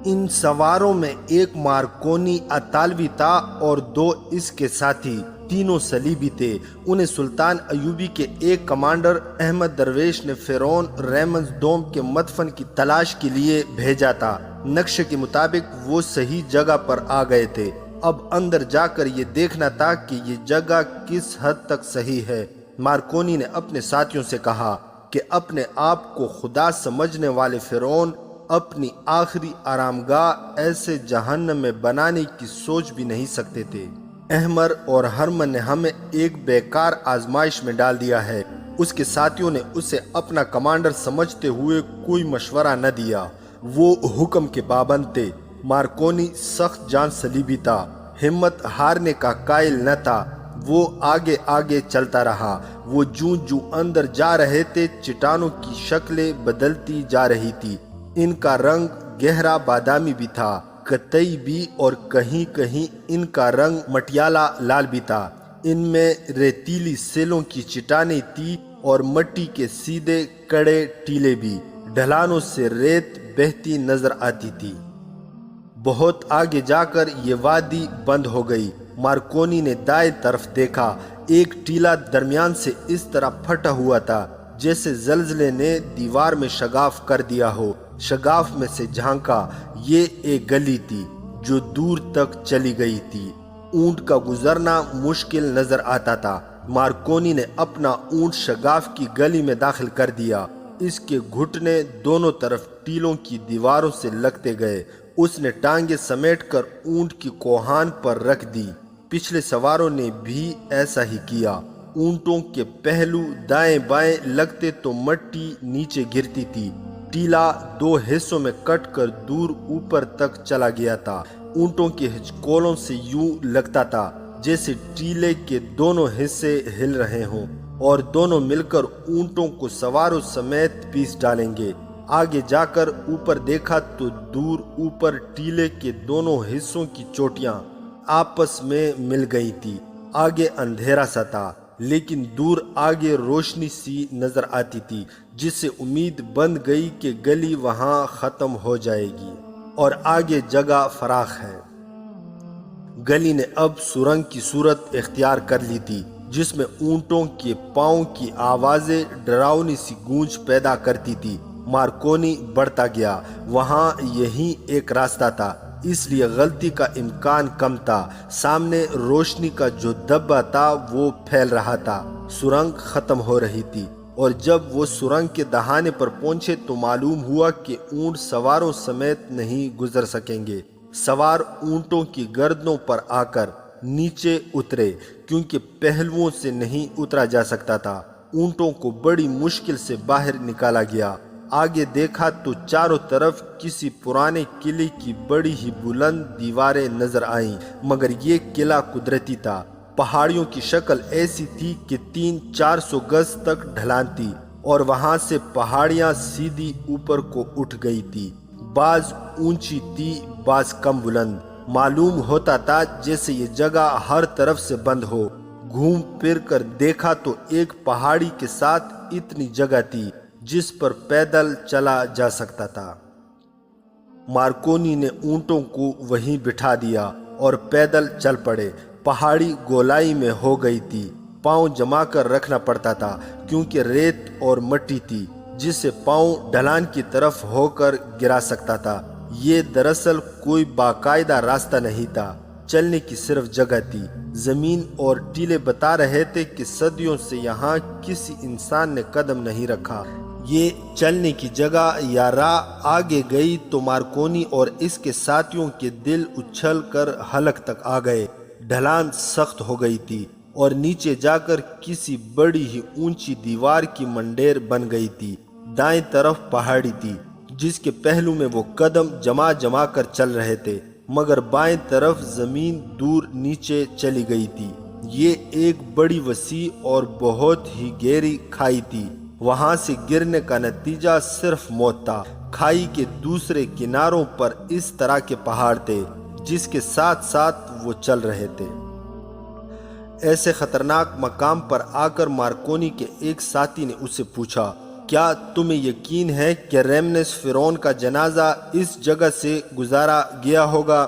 ان سواروں میں ایک مارکونی اطالوی تھا اور 2 اس کے ساتھی، تینوں صلیبی تھے۔ انہیں سلطان ایوبی کے ایک کمانڈر احمد درویش نے فرعون ریمز دوم کے مدفن کی تلاش کے لیے بھیجا تھا۔ نقشے کے مطابق وہ صحیح جگہ پر آ گئے تھے۔ اب اندر جا کر یہ دیکھنا تھا کہ یہ جگہ کس حد تک صحیح ہے۔ مارکونی نے اپنے ساتھیوں سے کہا کہ اپنے آپ کو خدا سمجھنے والے فرعون اپنی آخری آرامگاہ ایسے جہنم میں بنانے کی سوچ بھی نہیں سکتے تھے۔ احمر اور ہرمن نے ہمیں ایک بیکار آزمائش میں ڈال دیا ہے۔ اس کے ساتھیوں نے اسے اپنا کمانڈر سمجھتے ہوئے کوئی مشورہ نہ دیا۔ وہ حکم کے پابند تھے۔ مارکونی سخت جان صلیبی تھا، ہمت ہارنے کا قائل نہ تھا۔ وہ آگے آگے چلتا رہا۔ وہ جوں جوں اندر جا رہے تھے چٹانوں کی شکلیں بدلتی جا رہی تھی۔ ان کا رنگ گہرا بادامی بھی تھا، قطعی بھی، اور کہیں کہیں ان کا رنگ مٹیالہ لال بھی تھا۔ ان میں ریتیلی سیلوں کی چٹانیں تھی اور مٹی کے سیدھے کڑے ٹیلے بھی۔ ڈھلانوں سے ریت بہتی نظر آتی تھی۔ بہت آگے جا کر یہ وادی بند ہو گئی۔ مارکونی نے دائیں طرف دیکھا۔ ایک ٹیلا درمیان سے اس طرح پھٹا ہوا تھا جیسے زلزلے نے دیوار میں شگاف کر دیا ہو۔ شگاف میں سے جھانکا، یہ ایک گلی تھی جو دور تک چلی گئی تھی۔ اونٹ کا گزرنا مشکل نظر آتا تھا۔ مارکونی نے اپنا اونٹ شگاف کی گلی میں داخل کر دیا۔ اس کے گھٹنے دونوں طرف ٹیلوں کی دیواروں سے لگتے گئے اس نے ٹانگیں سمیٹ کر اونٹ کی کوہان پر رکھ دی۔ پچھلے سواروں نے بھی ایسا ہی کیا۔ اونٹوں کے پہلو دائیں بائیں لگتے تو مٹی نیچے گرتی تھی۔ ٹیلا 2 حصوں میں کٹ کر دور اوپر تک چلا گیا تھا۔ اونٹوں کے ہچکولوں سے یوں لگتا تھا جیسے ٹیلے کے دونوں حصے ہل رہے ہوں اور دونوں مل کر اونٹوں کو سواروں سمیت پیس ڈالیں گے۔ آگے جا کر اوپر دیکھا تو دور اوپر ٹیلے کے دونوں حصوں کی چوٹیاں آپس میں مل گئی تھی۔ آگے اندھیرا سا تھا، لیکن دور آگے روشنی سی نظر آتی تھی، جس سے امید بن گئی کہ گلی وہاں ختم ہو جائے گی اور آگے جگہ فراخ ہے۔ گلی نے اب سرنگ کی صورت اختیار کر لی تھی، جس میں اونٹوں کے پاؤں کی آوازیں ڈراؤنی سی گونج پیدا کرتی تھی۔ مارکونی بڑھتا گیا۔ وہاں یہی ایک راستہ تھا، اس لیے غلطی کا امکان کم تھا۔ سامنے روشنی کا جو دھبا تھا وہ پھیل رہا تھا۔ سرنگ ختم ہو رہی تھی، اور جب وہ سرنگ کے دہانے پر پہنچے تو معلوم ہوا کہ اونٹ سواروں سمیت نہیں گزر سکیں گے۔ سوار اونٹوں کی گردنوں پر آ کر نیچے اترے، کیونکہ پہلوؤں سے نہیں اترا جا سکتا تھا۔ اونٹوں کو بڑی مشکل سے باہر نکالا گیا۔ آگے دیکھا تو چاروں طرف کسی پرانے قلعے کی بڑی ہی بلند دیواریں نظر آئیں، مگر یہ قلعہ قدرتی تھا۔ پہاڑیوں کی شکل ایسی تھی کہ 300-400 گز تک ڈھلان تھی، اور وہاں سے پہاڑیاں سیدھی اوپر کو اٹھ گئی تھی۔ بعض اونچی تھی، بعض کم بلند۔ معلوم ہوتا تھا جیسے یہ جگہ ہر طرف سے بند ہو۔ گھوم پھر کر دیکھا تو ایک پہاڑی کے ساتھ اتنی جگہ تھی جس پر پیدل چلا جا سکتا تھا۔ مارکونی نے اونٹوں کو وہیں بٹھا دیا اور پیدل چل پڑے۔ پہاڑی گولائی میں ہو گئی تھی، پاؤں جما کر رکھنا پڑتا تھا، کیونکہ ریت اور مٹی تھی جس سے پاؤں ڈھلان کی طرف ہو کر گرا سکتا تھا۔ یہ دراصل کوئی باقاعدہ راستہ نہیں تھا، چلنے کی صرف جگہ تھی۔ زمین اور ٹیلے بتا رہے تھے کہ صدیوں سے یہاں کسی انسان نے قدم نہیں رکھا۔ یہ چلنے کی جگہ یا راہ آگے گئی تو مارکونی اور اس کے ساتھیوں کے دل اچھل کر حلق تک آ گئے۔ ڈھلان سخت ہو گئی تھی اور نیچے جا کر کسی بڑی ہی اونچی دیوار کی منڈیر بن گئی تھی۔ دائیں طرف پہاڑی تھی جس کے پہلو میں وہ قدم جما جما کر چل رہے تھے، مگر بائیں طرف زمین دور نیچے چلی گئی تھی۔ یہ ایک بڑی وسیع اور بہت ہی گہری کھائی تھی۔ وہاں سے گرنے کا نتیجہ صرف موت تھا۔ کھائی کے دوسرے کناروں پر اس طرح کے پہاڑ تھے جس کے ساتھ ساتھ وہ چل رہے تھے۔ ایسے خطرناک مقام پر آ کر مارکونی کے ایک ساتھی نے اسے پوچھا، کیا تمہیں یقین ہے کہ ریمنس فرعون کا جنازہ اس جگہ سے گزارا گیا ہوگا؟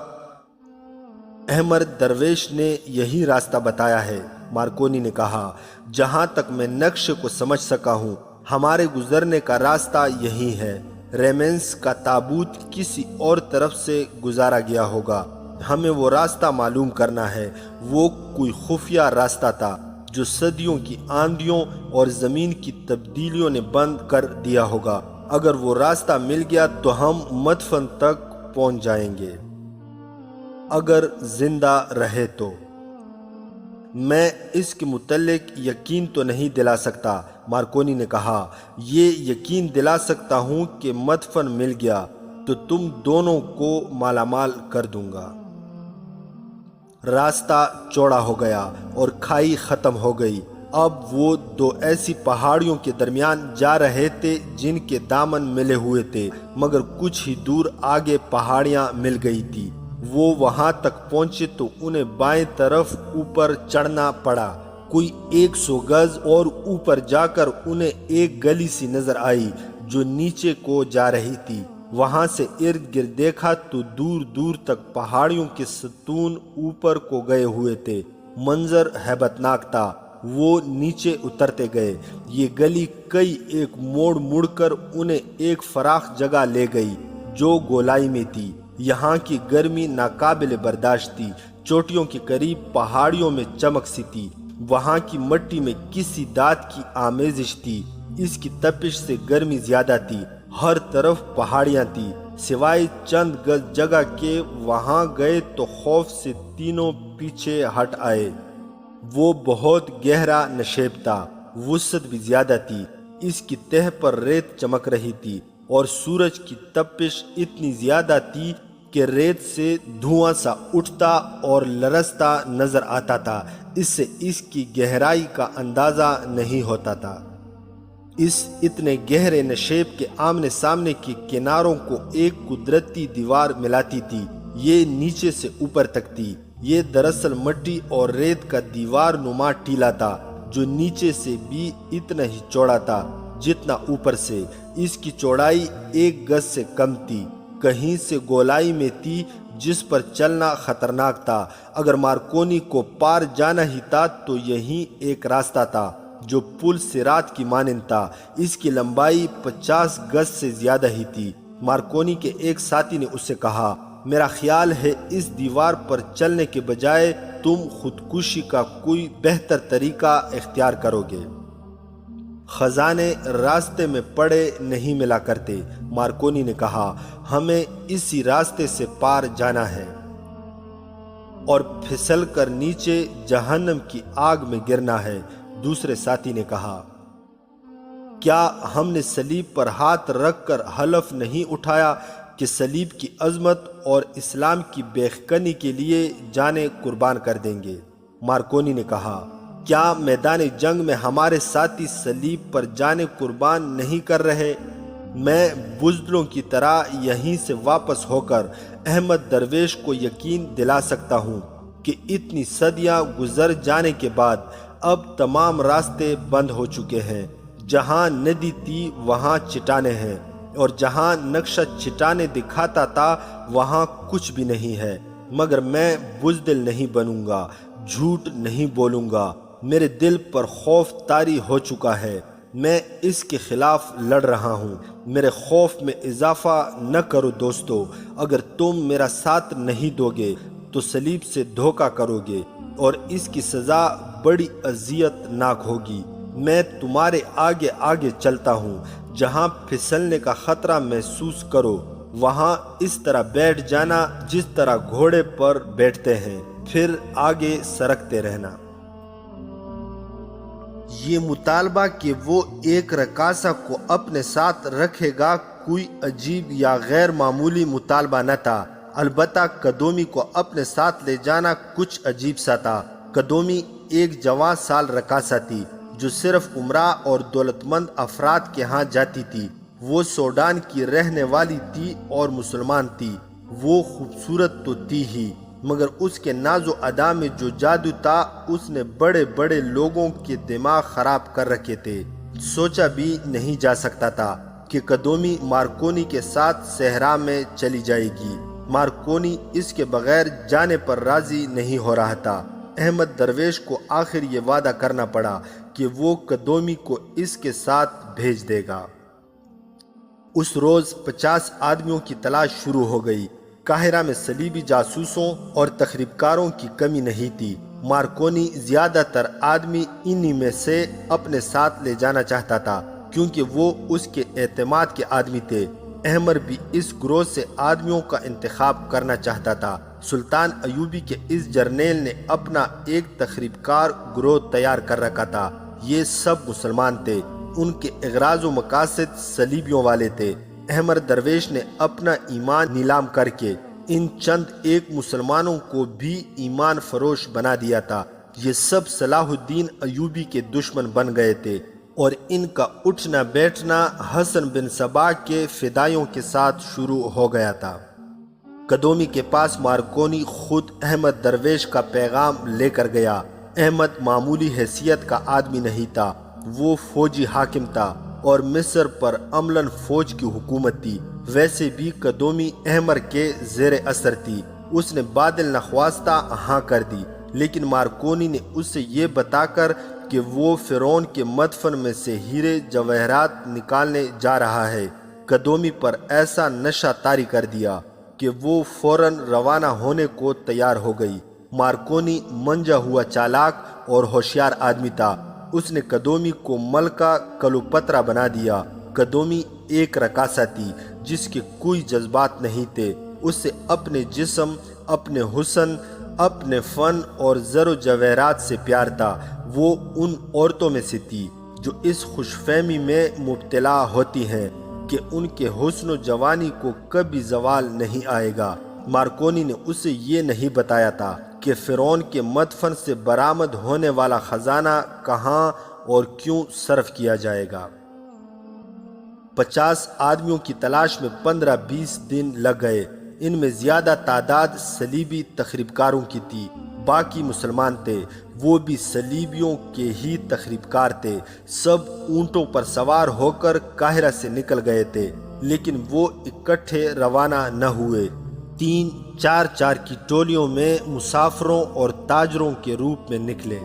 احمر درویش نے یہی راستہ بتایا ہے، مارکونی نے کہا۔ جہاں تک میں نقشے کو سمجھ سکا ہوں، ہمارے گزرنے کا راستہ یہی ہے۔ ریمنس کا تابوت کسی اور طرف سے گزارا گیا ہوگا۔ ہمیں وہ راستہ معلوم کرنا ہے۔ وہ کوئی خفیہ راستہ تھا جو صدیوں کی آندھیوں اور زمین کی تبدیلیوں نے بند کر دیا ہوگا۔ اگر وہ راستہ مل گیا تو ہم مدفن تک پہنچ جائیں گے، اگر زندہ رہے تو۔ میں اس کے متعلق یقین تو نہیں دلا سکتا، مارکونی نے کہا۔ یہ یقین دلا سکتا ہوں کہ مدفن مل گیا تو تم دونوں کو مالا مال کر دوں گا۔ راستہ چوڑا ہو گیا اور کھائی ختم ہو گئی۔ اب وہ دو ایسی پہاڑیوں کے درمیان جا رہے تھے جن کے دامن ملے ہوئے تھے، مگر کچھ ہی دور آگے پہاڑیاں مل گئی تھی۔ وہ وہاں تک پہنچے تو انہیں بائیں طرف اوپر چڑھنا پڑا۔ کوئی 100 گز اور اوپر جا کر انہیں ایک گلی سی نظر آئی جو نیچے کو جا رہی تھی۔ وہاں سے ارد گرد دیکھا تو دور دور تک پہاڑیوں کے ستون اوپر کو گئے ہوئے تھے۔ منظر ہیبت ناک تھا۔ وہ نیچے اترتے گئے۔ یہ گلی کئی ایک موڑ مڑ کر انہیں ایک فراخ جگہ لے گئی جو گولائی میں تھی۔ یہاں کی گرمی ناقابل برداشت تھی۔ چوٹیوں کے قریب پہاڑیوں میں چمک سی تھی۔ وہاں کی مٹی میں کسی دھات کی آمیزش تھی۔ اس کی تپش سے گرمی زیادہ تھی۔ ہر طرف پہاڑیاں تھی۔ سوائے چند گز جگہ کے وہاں گئے تو خوف سے تینوں پیچھے ہٹ آئے۔ وہ بہت گہرا نشیب تھا، وسعت بھی زیادہ تھی، اس کی تہہ پر ریت چمک رہی تھی اور سورج کی تپش اتنی زیادہ تھی کہ ریت سے دھواں سا اٹھتا اور لرزتا نظر آتا تھا، اس سے اس کی گہرائی کا اندازہ نہیں ہوتا تھا۔ اس اتنے گہرے نشیب کے آمنے سامنے کے کناروں کو ایک قدرتی دیوار ملاتی تھی، یہ نیچے سے اوپر تک تھی۔ یہ دراصل مٹی اور ریت کا دیوار نما ٹیلا تھا جو نیچے سے بھی اتنا ہی چوڑا تھا جتنا اوپر سے۔ اس کی چوڑائی 1 گز سے کم تھی، کہیں سے گولائی میں تھی جس پر چلنا خطرناک تھا۔ اگر مارکونی کو پار جانا ہی تھا تو یہی ایک راستہ تھا جو پل صراط کی مانند تھا۔ اس کی لمبائی 50 گز سے زیادہ ہی تھی۔ مارکونی کے ایک ساتھی نے اس سے کہا، میرا خیال ہے اس دیوار پر چلنے کے بجائے تم خودکشی کا کوئی بہتر طریقہ اختیار کرو گے۔ خزانے راستے میں پڑے نہیں ملا کرتے، مارکونی نے کہا، ہمیں اسی راستے سے پار جانا ہے اور پھسل کر نیچے جہنم کی آگ میں گرنا ہے۔ دوسرے ساتھی نے کہا، کیا ہم نے صلیب پر ہاتھ رکھ کر حلف نہیں اٹھایا کہ صلیب کی عظمت اور اسلام کی بیخکنی کے لیے جانیں قربان کر دیں گے؟ مارکونی نے کہا، کیا میدان جنگ میں ہمارے ساتھی صلیب پر جانیں قربان نہیں کر رہے؟ میں بزدلوں کی طرح یہیں سے واپس ہو کر احمد درویش کو یقین دلا سکتا ہوں کہ اتنی صدیاں گزر جانے کے بعد اب تمام راستے بند ہو چکے ہیں۔ جہاں ندی تھی وہاں چٹانیں ہیں اور جہاں نقشہ چٹانیں دکھاتا تھا وہاں کچھ بھی نہیں ہے، مگر میں بزدل نہیں بنوں گا، جھوٹ نہیں بولوں گا۔ میرے دل پر خوف طاری ہو چکا ہے، میں اس کے خلاف لڑ رہا ہوں۔ میرے خوف میں اضافہ نہ کرو دوستو، اگر تم میرا ساتھ نہیں دو گے تو صلیب سے دھوکہ کرو گے اور اس کی سزا بڑی اذیت ناک ہوگی۔ میں تمہارے آگے آگے چلتا ہوں، جہاں پھسلنے کا خطرہ محسوس کرو وہاں اس طرح بیٹھ جانا جس طرح گھوڑے پر بیٹھتے ہیں، پھر آگے سرکتے رہنا۔ یہ مطالبہ کہ وہ ایک رقاصہ کو اپنے ساتھ رکھے گا کوئی عجیب یا غیر معمولی مطالبہ نہ تھا، البتہ قدومی کو اپنے ساتھ لے جانا کچھ عجیب سا تھا۔ قدومی ایک جوان سال رقاصہ تھی جو صرف امراء اور دولت مند افراد کے ہاں جاتی تھی۔ وہ سوڈان کی رہنے والی تھی اور مسلمان تھی۔ وہ خوبصورت تو تھی ہی، مگر اس کے ناز و ادا میں جو جادو تھا اس نے بڑے بڑے لوگوں کے دماغ خراب کر رکھے تھے۔ سوچا بھی نہیں جا سکتا تھا کہ قدومی مارکونی کے ساتھ صحرا میں چلی جائے گی۔ مارکونی اس کے بغیر جانے پر راضی نہیں ہو رہا تھا۔ احمد درویش کو آخر یہ وعدہ کرنا پڑا کہ وہ قدومی کو اس کے ساتھ بھیج دے گا۔ اس روز 50 آدمیوں کی تلاش شروع ہو گئی۔ قاہرہ میں صلیبی جاسوسوں اور تخریب کاروں کی کمی نہیں تھی۔ مارکونی زیادہ تر آدمی انہی میں سے اپنے ساتھ لے جانا چاہتا تھا کیونکہ وہ اس کے اعتماد کے آدمی تھے۔ احمر بھی اس گروہ سے آدمیوں کا انتخاب کرنا چاہتا تھا۔ سلطان ایوبی کے اس جرنیل نے اپنا ایک تخریب کار گروہ تیار کر رکھا تھا۔ یہ سب مسلمان تھے، ان کے اغراض و مقاصد صلیبیوں والے تھے۔ احمر درویش نے اپنا ایمان نیلام کر کے ان چند ایک مسلمانوں کو بھی ایمان فروش بنا دیا تھا۔ یہ سب صلاح الدین ایوبی کے دشمن بن گئے تھے اور ان کا اٹھنا بیٹھنا حسن بن صبا کے فدائیوں کے ساتھ شروع ہو گیا تھا۔ قدومی کے پاس مارکونی خود احمد درویش کا پیغام لے کر گیا۔ احمد معمولی حیثیت کا آدمی نہیں تھا، وہ فوجی حاکم تھا اور مصر پر عملاً فوج کی حکومت تھی۔ ویسے بھی قدومی احمر کے زیر اثر تھی۔ اس نے بادل نخواستہ ہاں کر دی، لیکن مارکونی نے اسے یہ بتا کر کہ وہ فرعون کے مدفن میں سے ہیرے جواہرات نکالنے جا رہا ہے، قدومی پر ایسا نشہ طاری کر دیا کہ وہ فوراً روانہ ہونے کو تیار ہو گئی۔ مارکونی منجا ہوا چالاک اور ہوشیار آدمی تھا۔ اس نے قدومی کو ملکہ کلوپترا بنا دیا۔ قدومی ایک رقاصہ تھی جس کے کوئی جذبات نہیں تھے، اسے اپنے جسم، اپنے حسن، اپنے فن اور زر و جواہرات سے پیار تھا۔ وہ ان عورتوں میں سے تھی جو اس خوش فہمی میں مبتلا ہوتی ہیں کہ ان کے حسن و جوانی کو کبھی زوال نہیں آئے گا۔ مارکونی نے اسے یہ نہیں بتایا تھا کہ فرعون کے مدفن سے برآمد ہونے والا خزانہ کہاں اور کیوں صرف کیا جائے گا۔ 50 آدمیوں کی تلاش میں 15-20 دن لگ گئے۔ ان میں زیادہ تعداد صلیبی تخریب کاروں کی تھی، باقی مسلمان تھے، وہ بھی صلیبیوں کے ہی تخریب کار تھے۔ سب اونٹوں پر سوار ہو کر قاہرہ سے نکل گئے تھے، لیکن وہ اکٹھے روانہ نہ ہوئے۔ 3-4 کی ٹولیوں میں مسافروں اور تاجروں کے روپ میں نکلے۔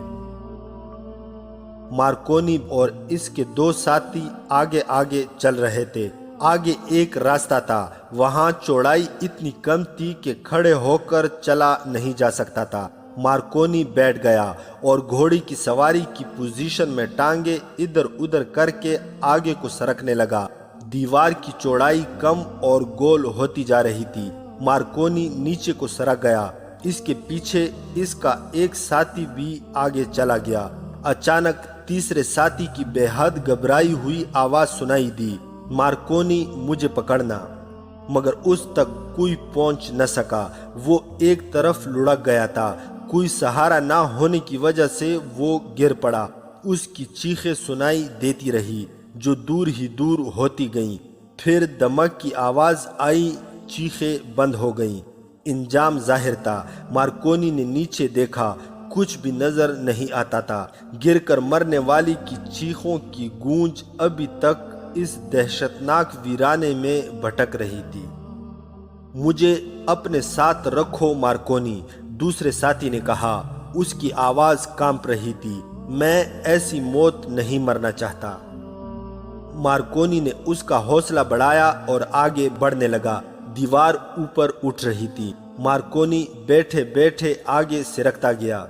مارکونی اور اس کے 2 ساتھی آگے آگے چل رہے تھے۔ آگے ایک راستہ تھا، وہاں چوڑائی اتنی کم تھی کہ کھڑے ہو کر چلا نہیں جا سکتا تھا۔ مارکونی بیٹھ گیا اور گھوڑی کی سواری کی پوزیشن میں ٹانگیں ادھر ادھر کر کے آگے کو سرکنے لگا۔ دیوار کی چوڑائی کم اور گول ہوتی جا رہی تھی۔ مارکونی نیچے کو سرک گیا، اس کے پیچھے اس کا ایک ساتھی بھی آگے چلا گیا۔ اچانک تیسرے ساتھی کی بے حد گھبرائی ہوئی آواز سنائی دی، مارکونی مجھے پکڑنا، مگر اس تک کوئی پہنچ نہ سکا۔ وہ ایک طرف لڑک گیا تھا، کوئی سہارا نہ ہونے کی وجہ سے وہ گر پڑا۔ اس کی چیخیں سنائی دیتی رہی جو دور ہی دور ہوتی گئیں، پھر دمک کی آواز آئی، چیخیں بند ہو گئیں۔ انجام ظاہر تھا۔ مارکونی نے نیچے دیکھا، کچھ بھی نظر نہیں آتا تھا۔ گر کر مرنے والی کی چیخوں کی گونج ابھی تک اس دہشتناک ویرانے میں بھٹک رہی تھی۔ مجھے اپنے ساتھ رکھو مارکونی، دوسرے ساتھی نے کہا۔ اس کی آواز کانپ رہی تھی، میں ایسی موت نہیں مرنا چاہتا۔ مارکونی نے اس کا حوصلہ بڑھایا اور آگے بڑھنے لگا۔ دیوار اوپر اٹھ رہی تھی۔ مارکونی بیٹھے بیٹھے آگے سرکتا گیا۔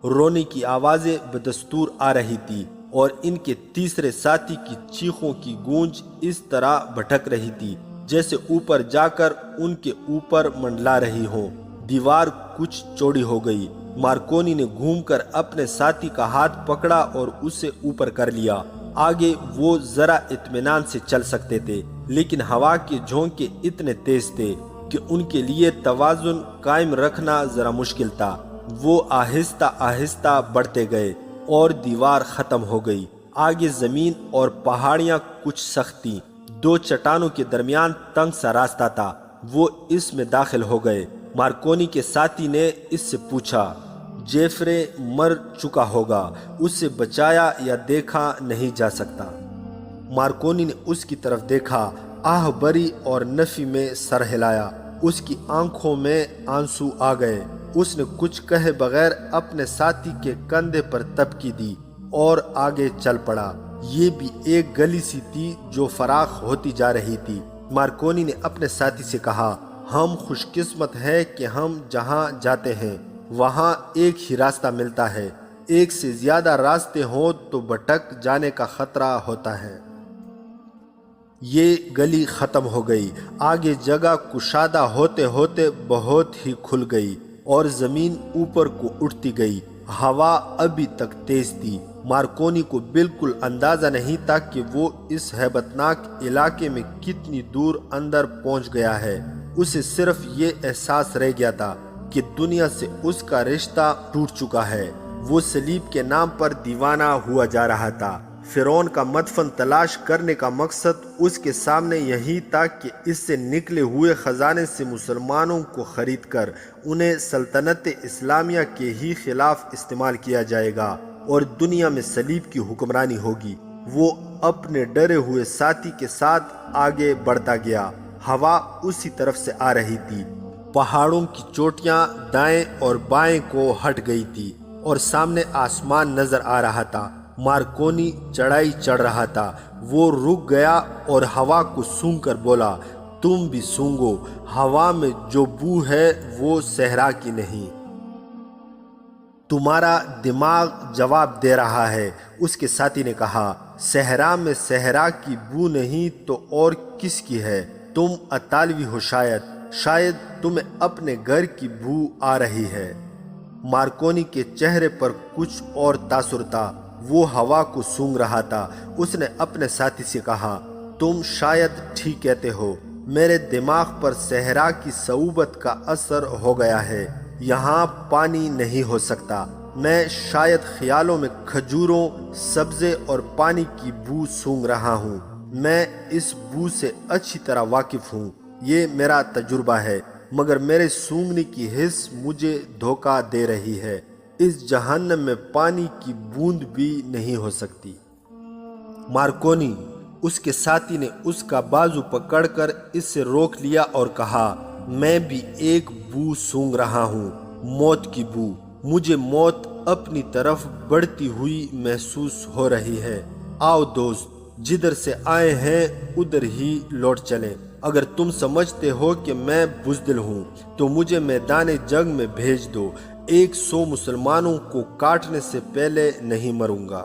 رونے کی آوازیں بدستور آ رہی تھی اور ان کے تیسرے ساتھی کی چیخوں کی گونج اس طرح بھٹک رہی تھی جیسے اوپر جا کر ان کے اوپر منڈلا رہی ہو۔ دیوار کچھ چوڑی ہو گئی۔ مارکونی نے گھوم کر اپنے ساتھی کا ہاتھ پکڑا اور اسے اوپر کر لیا۔ آگے وہ ذرا اطمینان سے چل سکتے تھے، لیکن ہوا کے جھونکے اتنے تیز تھے کہ ان کے لیے توازن قائم رکھنا ذرا مشکل تھا۔ وہ آہستہ آہستہ بڑھتے گئے اور دیوار ختم ہو گئی۔ آگے زمین اور پہاڑیاں کچھ سخت تھیں۔ 2 چٹانوں کے درمیان تنگ سا راستہ تھا، وہ اس میں داخل ہو گئے۔ مارکونی کے ساتھی نے اس سے پوچھا، جیفرے مر چکا ہوگا، اسے بچایا یا دیکھا نہیں جا سکتا؟ مارکونی نے اس کی طرف دیکھا، آہ بری اور نفی میں سر ہلایا۔ اس کی آنکھوں میں آنسو آ گئے۔ اس نے کچھ کہے بغیر اپنے ساتھی کے کندھے پر تپکی دی اور آگے چل پڑا۔ یہ بھی ایک گلی سی تھی جو فراخ ہوتی جا رہی تھی۔ مارکونی نے اپنے ساتھی سے کہا، ہم خوش قسمت ہیں کہ ہم جہاں جاتے ہیں وہاں ایک ہی راستہ ملتا ہے، ایک سے زیادہ راستے ہوں تو بھٹک جانے کا خطرہ ہوتا ہے۔ یہ گلی ختم ہو گئی۔ آگے جگہ کشادہ ہوتے ہوتے بہت ہی کھل گئی اور زمین اوپر کو اٹھتی گئی۔ ہوا ابھی تک تیز تھی۔ مارکونی کو بالکل اندازہ نہیں تھا کہ وہ اس ہیبتناک علاقے میں کتنی دور اندر پہنچ گیا ہے۔ اسے صرف یہ احساس رہ گیا تھا کہ دنیا سے اس کا رشتہ ٹوٹ چکا ہے۔ وہ صلیب کے نام پر دیوانہ ہوا جا رہا تھا۔ فرعون کا مدفن تلاش کرنے کا مقصد اس کے سامنے یہی تھا کہ اس سے نکلے ہوئے خزانے سے مسلمانوں کو خرید کر انہیں سلطنت اسلامیہ کے ہی خلاف استعمال کیا جائے گا اور دنیا میں صلیب کی حکمرانی ہوگی۔ وہ اپنے ڈرے ہوئے ساتھی کے ساتھ آگے بڑھتا گیا۔ ہوا اسی طرف سے آ رہی تھی۔ پہاڑوں کی چوٹیاں دائیں اور بائیں کو ہٹ گئی تھی اور سامنے آسمان نظر آ رہا تھا۔ مارکونی چڑھائی چڑھ رہا تھا۔ وہ رک گیا اور ہوا کو سونگھ کر بولا، تم بھی سونگو، ہوا میں جو بو ہے وہ صحرا کی نہیں۔ تمہارا دماغ جواب دے رہا ہے، اس کے ساتھی نے کہا، صحرا میں صحرا کی بو نہیں تو اور کس کی ہے؟ تم اطالوی ہو، شاید تمہیں اپنے گھر کی بو آ رہی ہے۔ مارکونی کے چہرے پر کچھ اور تاثر تھا، وہ ہوا کو سونگھ رہا تھا۔ اس نے اپنے ساتھی سے کہا، تم شاید ٹھیک کہتے ہو، میرے دماغ پر صحرا کی صعوبت کا اثر ہو گیا ہے، یہاں پانی نہیں ہو سکتا۔ میں شاید خیالوں میں کھجوروں، سبزے اور پانی کی بو سونگھ رہا ہوں۔ میں اس بو سے اچھی طرح واقف ہوں، یہ میرا تجربہ ہے، مگر میرے سونگھنے کی حس مجھے دھوکہ دے رہی ہے۔ اس جہنم میں پانی کی بوند بھی نہیں ہو سکتی۔ مارکونی، اس کے ساتھی نے اس کا بازو پکڑ کر اس سے روک لیا اور کہا، میں بھی ایک بو سونگھ رہا ہوں، موت کی بو۔ مجھے موت اپنی طرف بڑھتی ہوئی محسوس ہو رہی ہے۔ آؤ دوست، جدھر سے آئے ہیں ادھر ہی لوٹ چلیں۔ اگر تم سمجھتے ہو کہ میں بزدل ہوں تو مجھے میدان جنگ میں بھیج دو، 100 مسلمانوں کو کاٹنے سے پہلے نہیں مروں گا۔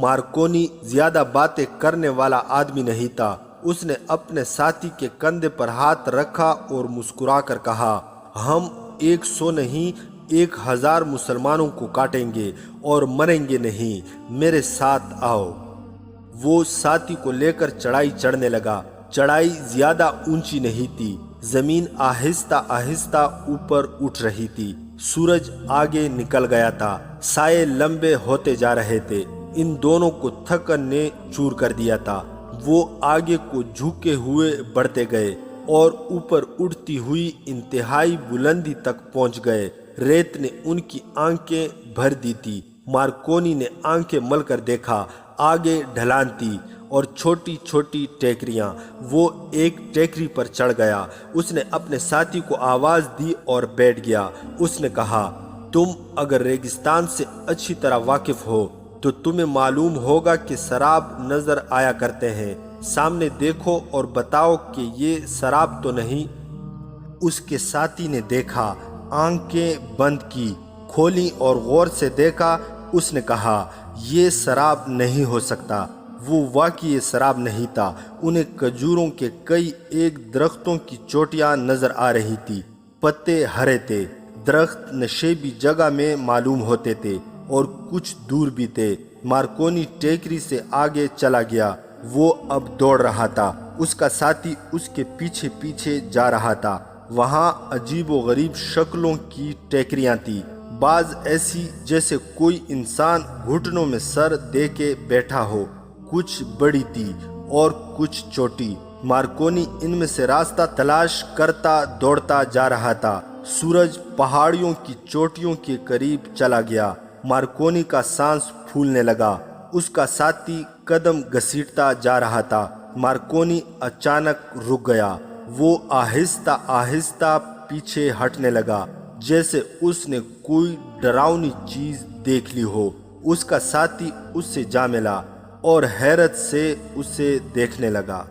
مارکونی زیادہ باتیں کرنے والا آدمی نہیں تھا۔ اس نے اپنے ساتھی کے کندھے پر ہاتھ رکھا اور مسکرا کر کہا، ہم 100 نہیں 1000 مسلمانوں کو کاٹیں گے اور مریں گے نہیں، میرے ساتھ آؤ۔ وہ ساتھی کو لے کر چڑھائی چڑھنے لگا۔ چڑھائی زیادہ اونچی نہیں تھی، زمین آہستہ آہستہ اوپر اٹھ رہی تھی، سورج آگے نکل گیا تھا، سائے لمبے ہوتے جا رہے تھے۔ ان دونوں کو تھکن نے چور کر دیا تھا۔ وہ آگے کو جھکے ہوئے بڑھتے گئے اور اوپر اٹھتی ہوئی انتہائی بلندی تک پہنچ گئے۔ ریت نے ان کی آنکھیں بھر دی تھی۔ مارکونی نے آنکھیں مل کر دیکھا، آگے ڈھلان تھی اور چھوٹی چھوٹی ٹیکریاں۔ وہ ایک ٹیکری پر چڑھ گیا، اس نے اپنے ساتھی کو آواز دی اور بیٹھ گیا۔ اس نے کہا، تم اگر ریگستان سے اچھی طرح واقف ہو تو تمہیں معلوم ہوگا کہ سراب نظر آیا کرتے ہیں، سامنے دیکھو اور بتاؤ کہ یہ سراب تو نہیں۔ اس کے ساتھی نے دیکھا، آنکھیں بند کی، کھولی اور غور سے دیکھا۔ اس نے کہا، یہ سراب نہیں ہو سکتا۔ وہ واقعی سراب نہیں تھا۔ انہیں کھجوروں کے کئی ایک درختوں کی چوٹیاں نظر آ رہی تھی، پتے ہرے تھے، درخت نشیبی جگہ میں معلوم ہوتے تھے اور کچھ دور بھی تھے۔ مارکونی ٹیکری سے آگے چلا گیا، وہ اب دوڑ رہا تھا، اس کا ساتھی اس کے پیچھے پیچھے جا رہا تھا۔ وہاں عجیب و غریب شکلوں کی ٹیکریاں تھیں، بعض ایسی جیسے کوئی انسان گھٹنوں میں سر دے کے بیٹھا ہو، کچھ بڑی تھی اور کچھ چھوٹی۔ مارکونی ان میں سے راستہ تلاش کرتا دوڑتا جا رہا تھا۔ سورج پہاڑیوں کی چوٹیوں کے قریب چلا گیا۔ مارکونی کا سانس پھولنے لگا، اس کا ساتھی قدم گھسیٹتا جا رہا تھا۔ مارکونی اچانک رک گیا، وہ آہستہ آہستہ پیچھے ہٹنے لگا، جیسے اس نے کوئی ڈراؤنی چیز دیکھ لی ہو۔ اس کا ساتھی اس سے جا ملا اور حیرت سے اسے دیکھنے لگا۔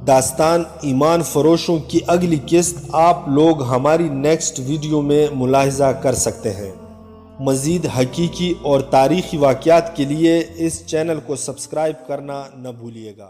داستان ایمان فروشوں کی اگلی قسط آپ لوگ ہماری نیکسٹ ویڈیو میں ملاحظہ کر سکتے ہیں۔ مزید حقیقی اور تاریخی واقعات کے لیے اس چینل کو سبسکرائب کرنا نہ بھولیے گا۔